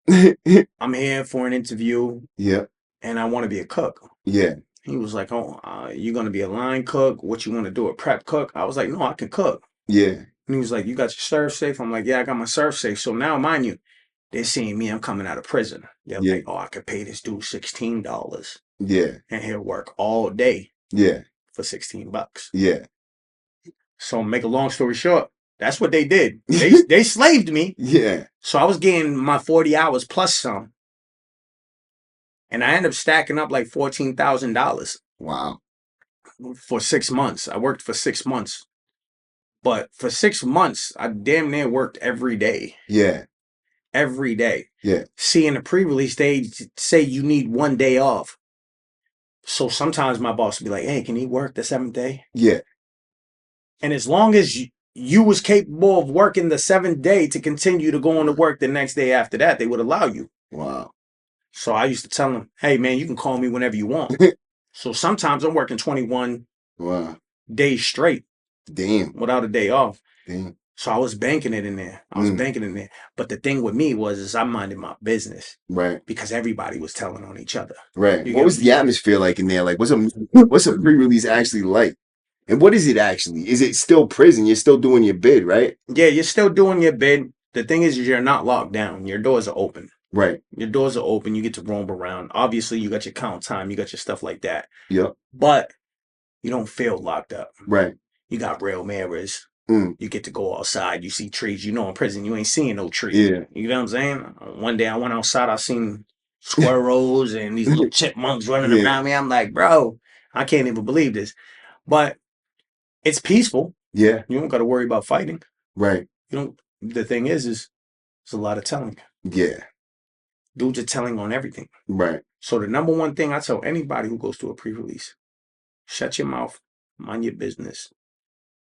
I'm here for an interview. Yeah. And I want to be a cook. Yeah. He was like, oh, you're going to be a line cook? What you want to do, a prep cook? I was like, no, I can cook. Yeah. And he was like, you got your serve safe? I'm like, yeah, I got my serve safe. So now, mind you, they're seeing me, I'm coming out of prison. They're like, oh, I could pay this dude $16. Yeah. And he'll work all day. Yeah. For $16. Yeah. So make a long story short, that's what they did. They slaved me. Yeah. So I was getting my 40 hours plus some. And I ended up stacking up like $14,000. Wow. For 6 months. I worked for 6 months. But for 6 months, I damn near worked every day. Yeah. Every day. Yeah. See, in the pre-release, they say you need 1 day off. So sometimes my boss would be like, hey, can he work the 7th day? Yeah. And as long as you was capable of working the 7th day to continue to go on to work the next day after that, they would allow you. Wow. So I used to tell them, hey, man, you can call me whenever you want. So sometimes I'm working 21 days straight. Damn. Without a day off. Damn. So I was banking it in there. But the thing with me was I minded my business. Right. Because everybody was telling on each other. Right. What was the atmosphere like in there? Like, what's a pre-release actually like? And what is it actually? Is it still prison? You're still doing your bid, right? Yeah, you're still doing your bid. The thing is you're not locked down. Your doors are open. Right. Your doors are open. You get to roam around. Obviously, you got your count time. You got your stuff like that. Yep. But you don't feel locked up. Right. You got real mirrors. You get to go outside. You see trees. In prison, you ain't seeing no trees. Yeah. You know what I'm saying? One day I went outside. I seen squirrels and these little chipmunks running around me. I'm like, bro, I can't even believe this. But it's peaceful. Yeah. You don't got to worry about fighting. Right. The thing is there's a lot of telling. Yeah. Dudes are telling on everything. Right. So the number one thing I tell anybody who goes to a pre-release, shut your mouth, mind your business,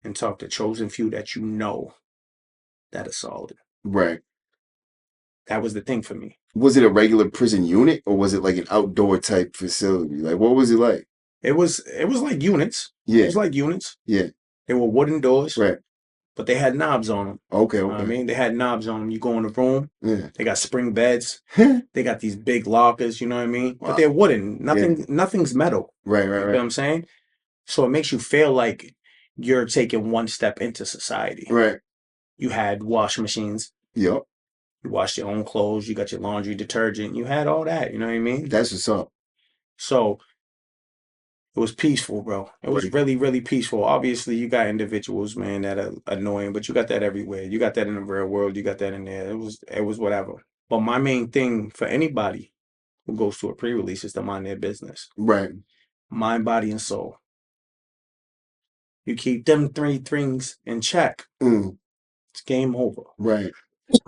and talk to chosen few that you know that are solid. Right. That was the thing for me. Was it a regular prison unit or was it like an outdoor type facility? Like, what was it like? It was like units. Yeah. It was like units. Yeah. They were wooden doors. Right. But they had knobs on them. Okay. You know what I mean? They had knobs on them. You go in the room. Yeah. They got spring beds. They got these big lockers. You know what I mean? Wow. But they're wooden. Nothing's metal. Right. You know what I'm saying? So it makes you feel like you're taking one step into society. Right. You had wash machines. Yep. You washed your own clothes. You got your laundry detergent. You had all that. You know what I mean? That's what's up. So it was peaceful, bro. It was really, really peaceful. Obviously, you got individuals, man, that are annoying, but you got that everywhere. You got that in the real world. You got that in there. It was whatever. But my main thing for anybody who goes to a pre-release is to mind their business. Right. Mind, body, and soul. You keep them 3 things in check. It's game over. Right.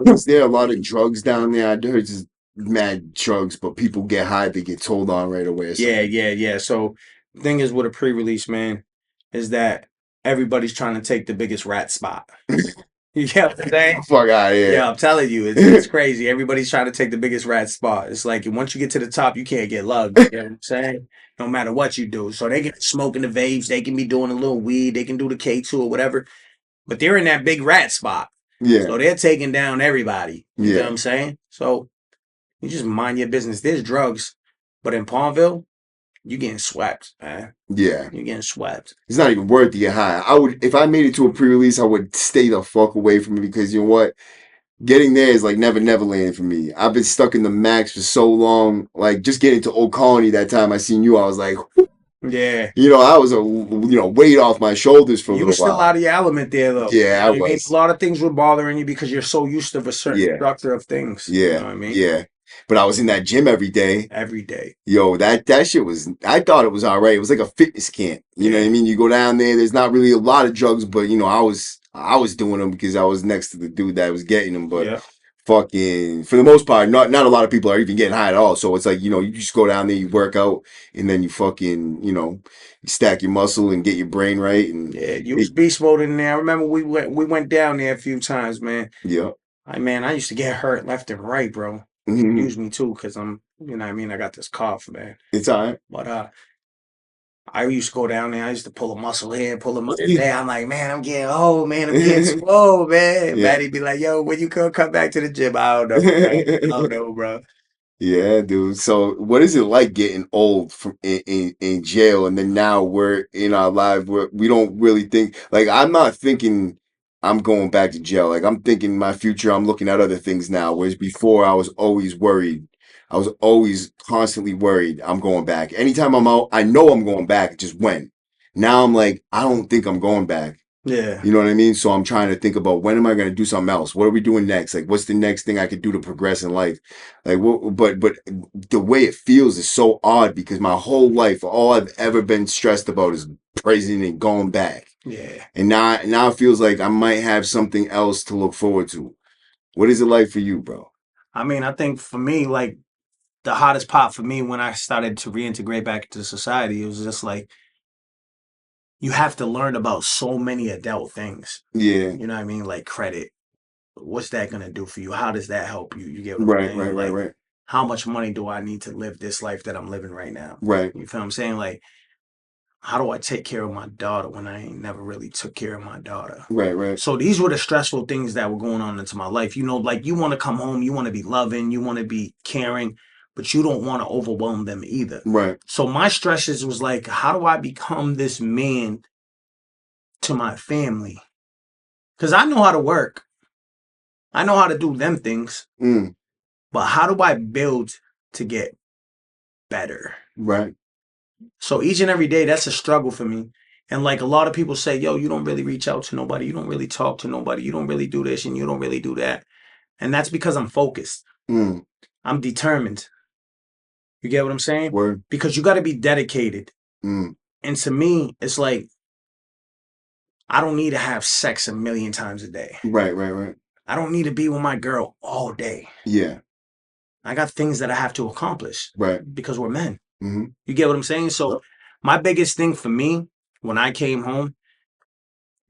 Is there a lot of drugs down there? I heard just mad drugs, but people get high, they get told on right away. Yeah. So the thing is with a pre-release, man, is that everybody's trying to take the biggest rat spot. You get what I'm saying? Fuck out of here. Yeah, I'm telling you, it's crazy. Everybody's trying to take the biggest rat spot. It's like once you get to the top, you can't get lugged. You know what I'm saying? No matter what you do. So they can smoking the vapes, they can be doing a little weed, they can do the K2 or whatever. But they're in that big rat spot. Yeah. So they're taking down everybody. You know Yeah. what I'm saying? So you just mind your business. There's drugs. But in Palmville, you getting swept, man. Yeah. You're getting swept. It's not even worth to get high. If I made it to a pre-release, I would stay the fuck away from it because you know what? Getting there is like never land for me. I've been stuck in the max for so long. Like just getting to Old Colony that time I seen you, I was like, yeah. I was a weight off my shoulders for a little while. You were still out of your element there, though. Yeah, I was. Mean? A lot of things were bothering you because you're so used to a certain structure of things. Yeah. You know what I mean? Yeah. But I was in that gym every day. Every day. Yo, that shit was, I thought it was all right. It was like a fitness camp. You know what I mean? You go down there, there's not really a lot of drugs, but I was I was doing them because I was next to the dude that was getting them, but Yeah. fucking for the most part, not a lot of people are even getting high at all. So it's like, you just go down there, you work out, and then you fucking, you stack your muscle and get your brain right, and Yeah, you was it, beast mode in there. I remember we went down there a few times, man. yeah. I used to get hurt left and right, bro. Hmm. Excuse me too, cause I got this cough, man. It's all right. But I used to go down there. I used to pull a muscle here, pull a muscle there. I'm like, man, I'm getting old, man. I'm getting swole, man. Yeah. Maddie be like, yo, when you gonna come back to the gym? I don't know, man. I don't know, bro. Yeah, dude. So, what is it like getting old from in jail, and then now we're in our life where we don't really think like I'm not thinking I'm going back to jail. Like I'm thinking my future. I'm looking at other things now. Whereas before, I was always worried. I was always constantly worried. I'm going back. Anytime I'm out, I know I'm going back. Just when. Now I'm like, I don't think I'm going back. Yeah. You know what I mean? So I'm trying to think about when am I going to do something else? What are we doing next? Like, what's the next thing I could do to progress in life? Like, what, but the way it feels is so odd because my whole life, all I've ever been stressed about is prison and going back. Yeah. And now it feels like I might have something else to look forward to. What is it like for you, bro? I think for me, like the hottest part for me when I started to reintegrate back into society, it was just like you have to learn about so many adult things. Yeah. You know what I mean? Like credit. What's that gonna do for you? How does that help you? You get what I'm Right, right, saying? right, Like, right. how much money do I need to live this life that I'm living right now? Right, You feel what I'm saying? Like, how do I take care of my daughter when I ain't never really took care of my daughter? right, right, So these were the stressful things that were going on into my life. Like you want to come home, you want to be loving, you want to be caring, but you don't want to overwhelm them either. right. So my stresses was like, how do I become this man to my family? Because I know how to work. I know how to do them things, Mm, but how do I build to get better? right, So each and every day, that's a struggle for me. And like a lot of people say, yo, you don't really reach out to nobody. You don't really talk to nobody. You don't really do this and you don't really do that. And that's because I'm focused. mm, I'm determined. You get what I'm saying? word, Because you got to be dedicated. mm, And to me, it's like, I don't need to have sex a million times a day. right, right, right. I don't need to be with my girl all day. Yeah, I got things that I have to accomplish right. because we're men. Mm-hmm. You get what I'm saying? So Yep. my biggest thing for me when I came home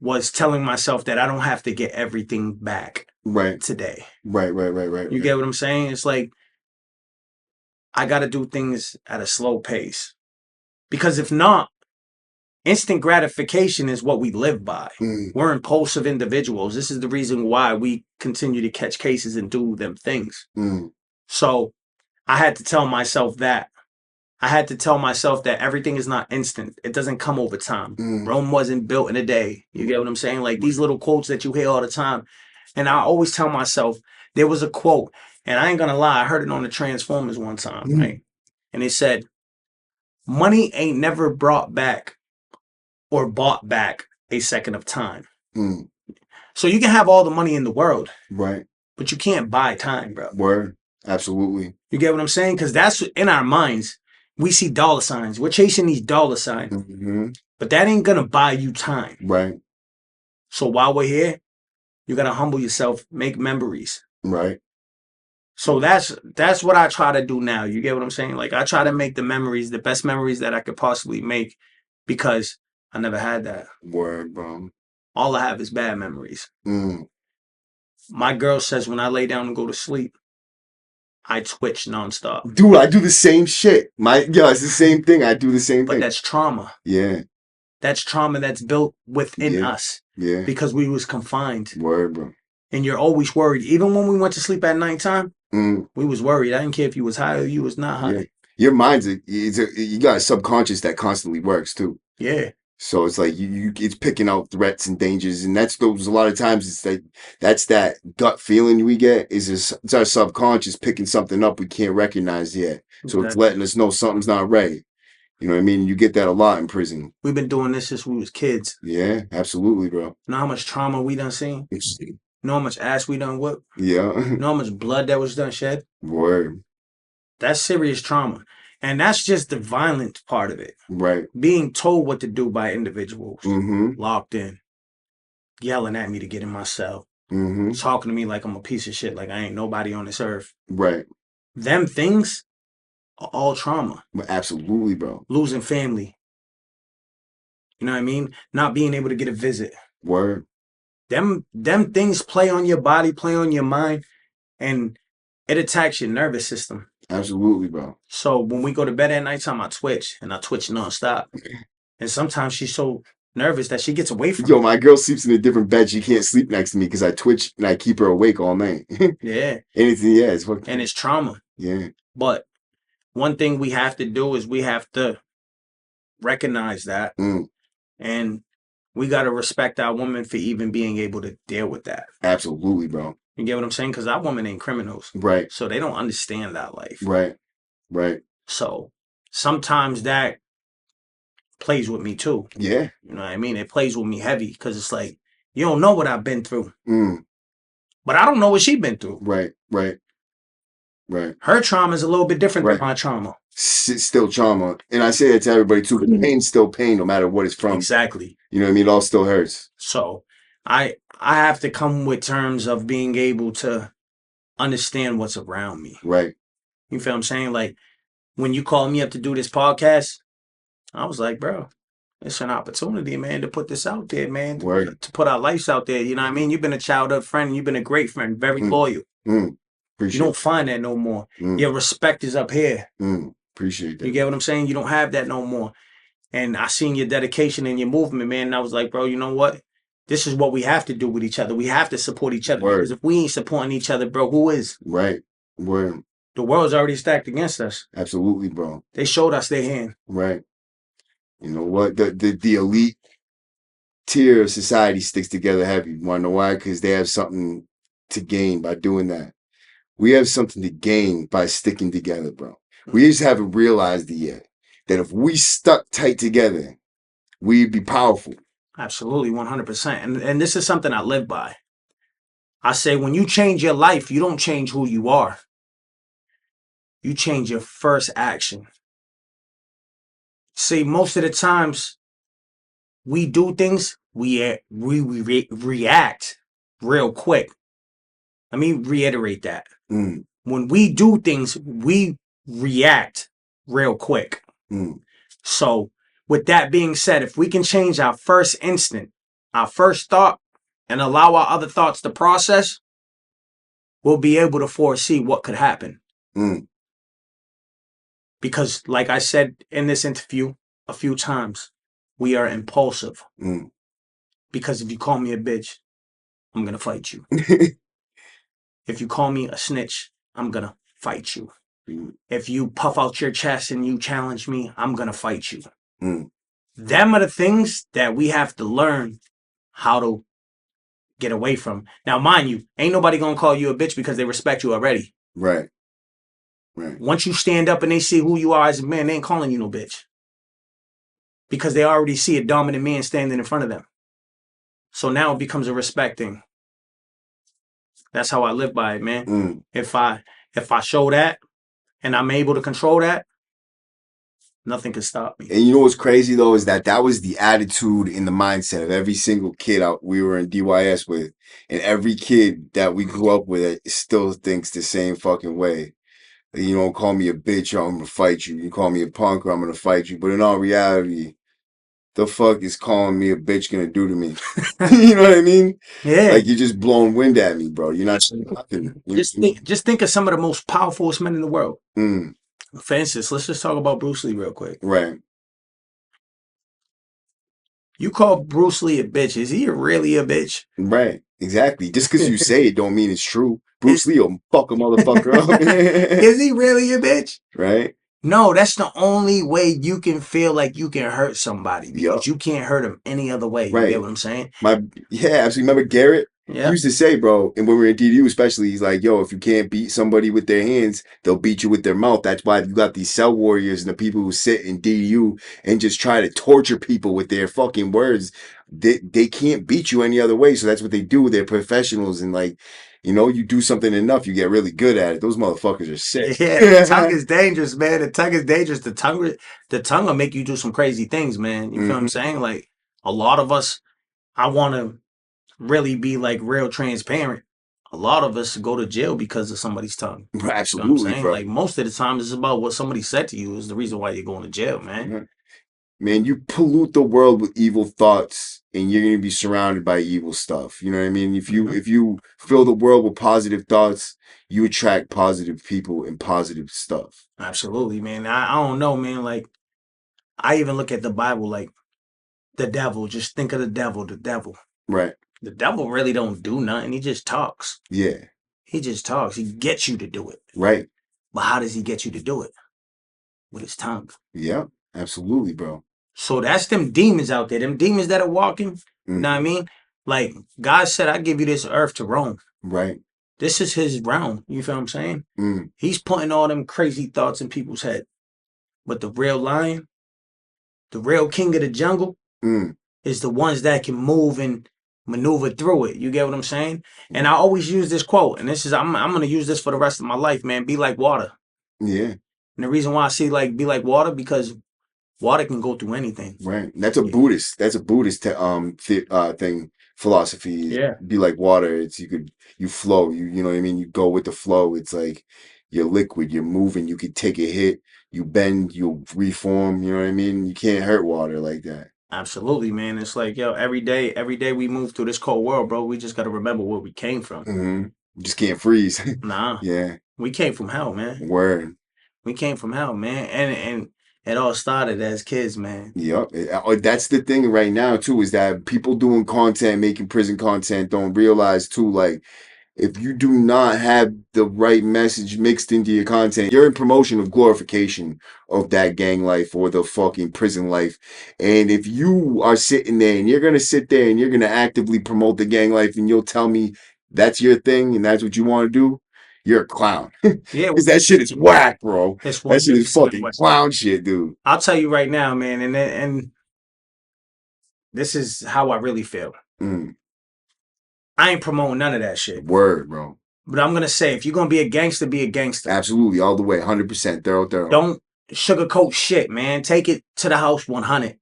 was telling myself that I don't have to get everything back Right, today. right, right, right, right, You right. get what I'm saying? It's like I got to do things at a slow pace. Because if not, instant gratification is what we live by. Mm, We're impulsive individuals. This is the reason why we continue to catch cases and do them things. mm, So I had to tell myself that. I had to tell myself that everything is not instant. It doesn't come over time. mm. Rome wasn't built in a day. You get what I'm saying? Like these little quotes that you hear all the time. And I always tell myself, there was a quote, and I ain't gonna lie, I heard it on the Transformers one time, Mm, right? And it said, money ain't never brought back or bought back a second of time. mm, So you can have all the money in the world, right. but you can't buy time, bro. Word. Absolutely. You get what I'm saying? Because that's in our minds. We see dollar signs. We're chasing these dollar signs, Hmm. but that ain't gonna buy you time. Right. So while we're here, you gotta humble yourself, make memories. Right. So that's what I try to do now. You get what I'm saying? Like I try to make the memories, the best memories that I could possibly make, because I never had that. Word, bro. All I have is bad memories. Mm. My girl says when I lay down and go to sleep, I twitch nonstop. Dude, I do the same shit. It's the same thing. I do the same But thing. that's trauma. Yeah. That's trauma that's built within Yeah. us Yeah. because we was confined. Word, bro. And you're always worried. Even when we went to sleep at nighttime, Mm. we was worried. I didn't care if you was high or you was not Yeah. high. Your mind's you got a subconscious that constantly works too. Yeah. So it's like it's picking out threats and dangers, and that's those a lot of times it's like that's that gut feeling we get it's our subconscious picking something up we can't recognize yet. So it's Exactly. letting us know something's not right. You know what I mean? You get that a lot in prison. We've been doing this since we was kids. Yeah, absolutely, bro. You know how much trauma we done seen? You know how much ass we done whipped? Yeah. You know how much blood that was done shed? Word. That's serious trauma. And that's just the violent part of it. Right. Being told what to do by individuals Mm-hmm. locked in. yelling at me to get in my cell, Mm-hmm. talking to me like I'm a piece of shit, like I ain't nobody on this earth. Right. Them things are all trauma. Absolutely, bro. Losing family. You know what I mean? Not being able to get a visit. Word. Them things play on your body, play on your mind, and it attacks your nervous system. Absolutely, bro. So when we go to bed at nighttime, I twitch nonstop. And sometimes she's so nervous that she gets away from Yo, me. my girl sleeps in a different bed. She can't sleep next to me because I twitch and I keep her awake all night. Yeah. Anything, yeah, it's fucking. And it's trauma. Yeah. But one thing we have to do is we have to recognize that. And we got to respect our woman for even being able to deal with that. Absolutely, bro. You get what I'm saying? Because our women ain't criminals. Right. So they don't understand that life. Right. Right. So sometimes that plays with me too. Yeah. You know what I mean? It plays with me heavy because it's like, you don't know what I've been through. But I don't know what she's been through. Right. Right. Right. Her trauma is a little bit different than my trauma. It's still trauma. And I say that to everybody too, but pain's still pain no matter what it's from. Exactly. You know what I mean? It all still hurts. So I have to come with terms of being able to understand what's around me. Right. You feel what I'm saying? Like when you called me up to do this podcast, I was like, bro, it's an opportunity, man, to put this out there, man. To put our lives out there. You know what I mean? You've been a childhood friend. You've been a great friend, very loyal. You don't find that no more. Your respect is up here. Appreciate that. You get what I'm saying? You don't have that no more. And I seen your dedication and your movement, man. And I was like, bro, you know what? This is what we have to do with each other. We have to support each other. Because if we ain't supporting each other, bro, who is? Right. Word. The world's already stacked against us. Absolutely, bro. They showed us their hand. Right. You know what? The elite tier of society sticks together heavy. You want to know why? Because they have something to gain by doing that. We have something to gain by sticking together, bro. We just haven't realized it yet. That if we stuck tight together, we'd be powerful. Absolutely, 100%. And this is something I live by. I say when you change your life, you don't change who you are. You change your first action. See, most of the times we do things, we react real quick. Let me reiterate that. When we do things, we react real quick. So with that being said, if we can change our first instant, our first thought, and allow our other thoughts to process, we'll be able to foresee what could happen. Because like I said in this interview a few times, we are impulsive. Because if you call me a bitch, I'm going to fight you. If you call me a snitch, I'm going to fight you. If you puff out your chest and you challenge me, I'm going to fight you. Them are the things that we have to learn how to get away from. Now, mind you, ain't nobody going to call you a bitch because they respect you already. Right. Right. Once you stand up and they see who you are as a man, they ain't calling you no bitch. Because they already see a dominant man standing in front of them. So now it becomes a respect thing. That's how I live by it, man. If I show that and I'm able to control that, nothing can stop me. And you know what's crazy though is that was the attitude and the mindset of every single kid we were in DYS with, and every kid that we grew up with still thinks the same fucking way. You don't call me a bitch or I'm gonna fight you. You call me a punk or I'm gonna fight you. But in all reality, the fuck is calling me a bitch gonna do to me? You know what I mean? Yeah. Like you're just blowing wind at me, bro. You're not saying nothing. Just think of some of the most powerful men in the world. For instance, let's just talk about Bruce Lee real quick. Right. You call Bruce Lee a bitch. Is he really a bitch? Right. Exactly. Just because you say it don't mean it's true. Bruce Lee will fuck a motherfucker up. Is he really a bitch? Right. No, that's the only way you can feel like you can hurt somebody because you can't hurt them any other way. Right. You get what I'm saying? Absolutely. Remember Garrett? Yeah. He used to say, bro, and when we were in DDU especially, he's like, yo, if you can't beat somebody with their hands, they'll beat you with their mouth. That's why you got these cell warriors and the people who sit in DDU and just try to torture people with their fucking words. They can't beat you any other way. So that's what they do. They're professionals. And like, you know, you do something enough, you get really good at it. Those motherfuckers are sick. Yeah, the tongue is dangerous, man. The tongue is dangerous. The tongue will make you do some crazy things, man. You feel what I'm saying? Like a lot of us, I want to really be like real transparent, a lot of us go to jail because of somebody's tongue. You know what I'm Absolutely, saying? bro. Like most of the time, it's about what somebody said to you is the reason why you're going to jail, man. Yeah. Man, you pollute the world with evil thoughts, and you're gonna be surrounded by evil stuff. You know what I mean? If you fill the world with positive thoughts, you attract positive people and positive stuff. Absolutely, man. I don't know, man. Like I even look at the Bible like the devil. Just think of the devil. The devil. Right. The devil really don't do nothing. He just talks. Yeah. He just talks. He gets you to do it. Right. But how does he get you to do it? With his tongue. Yeah. Absolutely, bro. So that's them demons out there. Them demons that are walking. Mm. You know what I mean? Like God said, I give you this earth to roam. Right. This is his realm. You feel what I'm saying? Mm. He's putting all them crazy thoughts in people's head. But the real lion, the real king of the jungle, is the ones that can move and maneuver through it. You get what I'm saying? And I always use this quote, and this is I'm gonna use this for the rest of my life, man. Be like water. Yeah. And the reason why I see like be like water, because water can go through anything. Right. That's a Buddhist. That's a Buddhist thing. Philosophy. Yeah. Be like water. It's you flow. You know what I mean. You go with the flow. It's like you're liquid. You're moving. You could take a hit. You bend. You reform. You know what I mean. You can't hurt water like that. Absolutely, man. It's like, yo, every day we move through this cold world, bro. We just got to remember where we came from. You just can't freeze. Nah. Yeah. We came from hell, man. Word. We came from hell, man. And it all started as kids, man. Yep. That's the thing right now, too, is that people doing content, making prison content, don't realize, too, like, if you do not have the right message mixed into your content, you're in promotion of glorification of that gang life or the fucking prison life. And if you are sitting there and you're going to sit there and you're going to actively promote the gang life and you'll tell me that's your thing and that's what you want to do, you're a clown. Yeah. Because that shit is whack, bro. It's That shit is fucking whack. clown shit, dude. I'll tell you right now, man, and this is how I really feel. I ain't promoting none of that shit. Word, bro. But I'm going to say, if you're going to be a gangster, be a gangster. Absolutely, all the way, 100%, thorough. Don't sugarcoat shit, man. Take it to the house 100.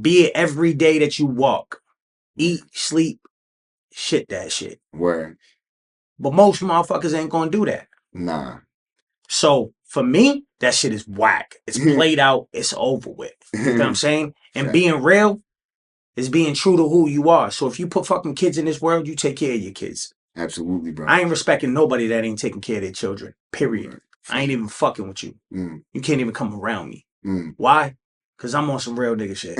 Be it every day that you walk. Eat, sleep, shit that shit. Word. But most motherfuckers ain't going to do that. Nah. So, for me, that shit is whack. It's played out. It's over with. You know what I'm saying? And being real is being true to who you are. So if you put fucking kids in this world, you take care of your kids. Absolutely, bro. I ain't respecting nobody that ain't taking care of their children. Period. Right. I ain't even fucking with you. You can't even come around me. Why? Because I'm on some real nigga shit.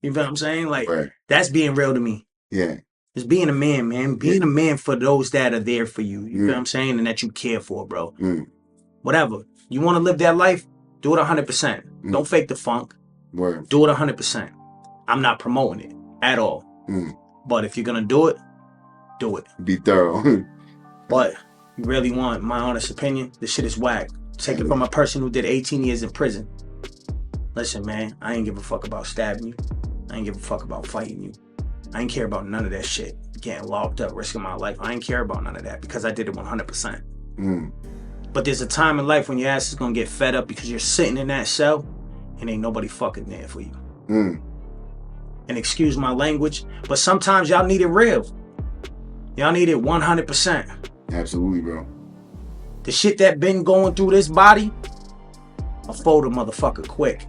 You feel what I'm saying? Like, that's being real to me. Yeah. It's being a man, man. Being a man for those that are there for you. You feel what I'm saying? And that you care for, bro. Whatever. You want to live that life? Do it 100%. Don't fake the funk. Word. Do it 100%. I'm not promoting it at all. But if you're going to do it, do it. Be thorough. But you really want my honest opinion? This shit is whack. Take it from a person who did 18 years in prison. Listen, man, I ain't give a fuck about stabbing you. I ain't give a fuck about fighting you. I ain't care about none of that shit. Getting locked up, risking my life. I ain't care about none of that because I did it 100%. But there's a time in life when your ass is going to get fed up because you're sitting in that cell and ain't nobody fucking there for you. And excuse my language, but sometimes y'all need it real. Y'all need it 100%. Absolutely, bro. The shit that been going through this body, I fold a motherfucker quick.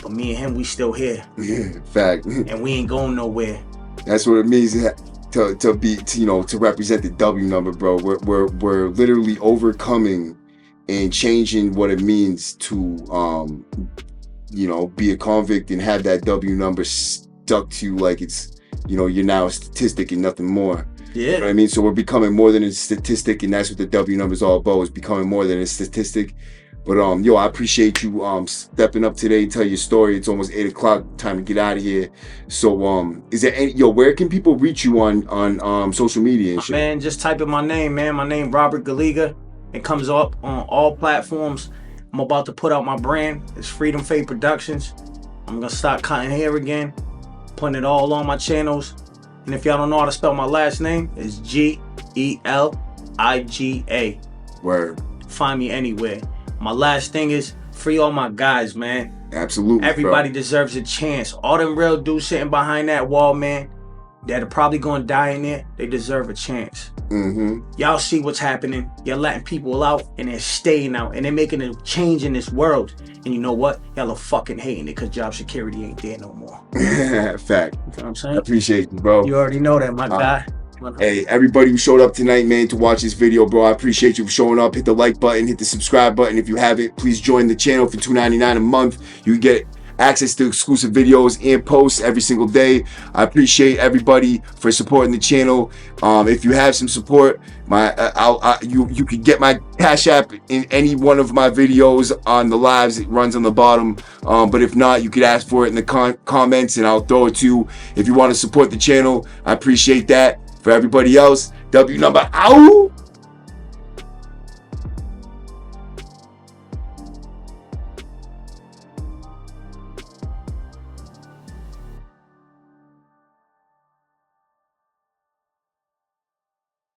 But me and him, we still here. Yeah, fact. And we ain't going nowhere. That's what it means to represent the W number, bro. We're literally overcoming and changing what it means to be a convict and have that W number stuck to you like it's, you're now a statistic and nothing more. Yeah. You know what I mean? So we're becoming more than a statistic, and that's what the W number is all about, is becoming more than a statistic. But I appreciate you stepping up today and tell your story. It's almost 8 o'clock, time to get out of here. So is there any where can people reach you on social media and shit? Man, just type in my name, man. My name Robert Galiga. It comes up on all platforms. I'm about to put out my brand. It's Freedom Faith Productions. I'm gonna start cutting hair again, putting it all on my channels. And if y'all don't know how to spell my last name, it's Geliga. Word. Find me anywhere. My last thing is free all my guys, man. Absolutely. Everybody deserves a chance. All them real dudes sitting behind that wall, man, that are probably gonna die in there, they deserve a chance. Y'all see what's happening. You're letting people out and they're staying out and they're making a change in this world. And you know what? Y'all are fucking hating it because job security ain't there no more. Fact. You know what I'm saying? I appreciate you, bro. You already know that, my guy. Hey, everybody who showed up tonight, man, to watch this video, bro, I appreciate you for showing up. Hit the like button, hit the subscribe button. If you haven't, please join the channel for $2.99 a month. You can get access to exclusive videos and posts every single day. I appreciate everybody for supporting the channel. If you have some support, you could get my Cash App in any one of my videos on the lives. It runs on the bottom. But if not, you could ask for it in the comments and I'll throw it to you. If you want to support the channel, I appreciate that. For everybody else, W number out.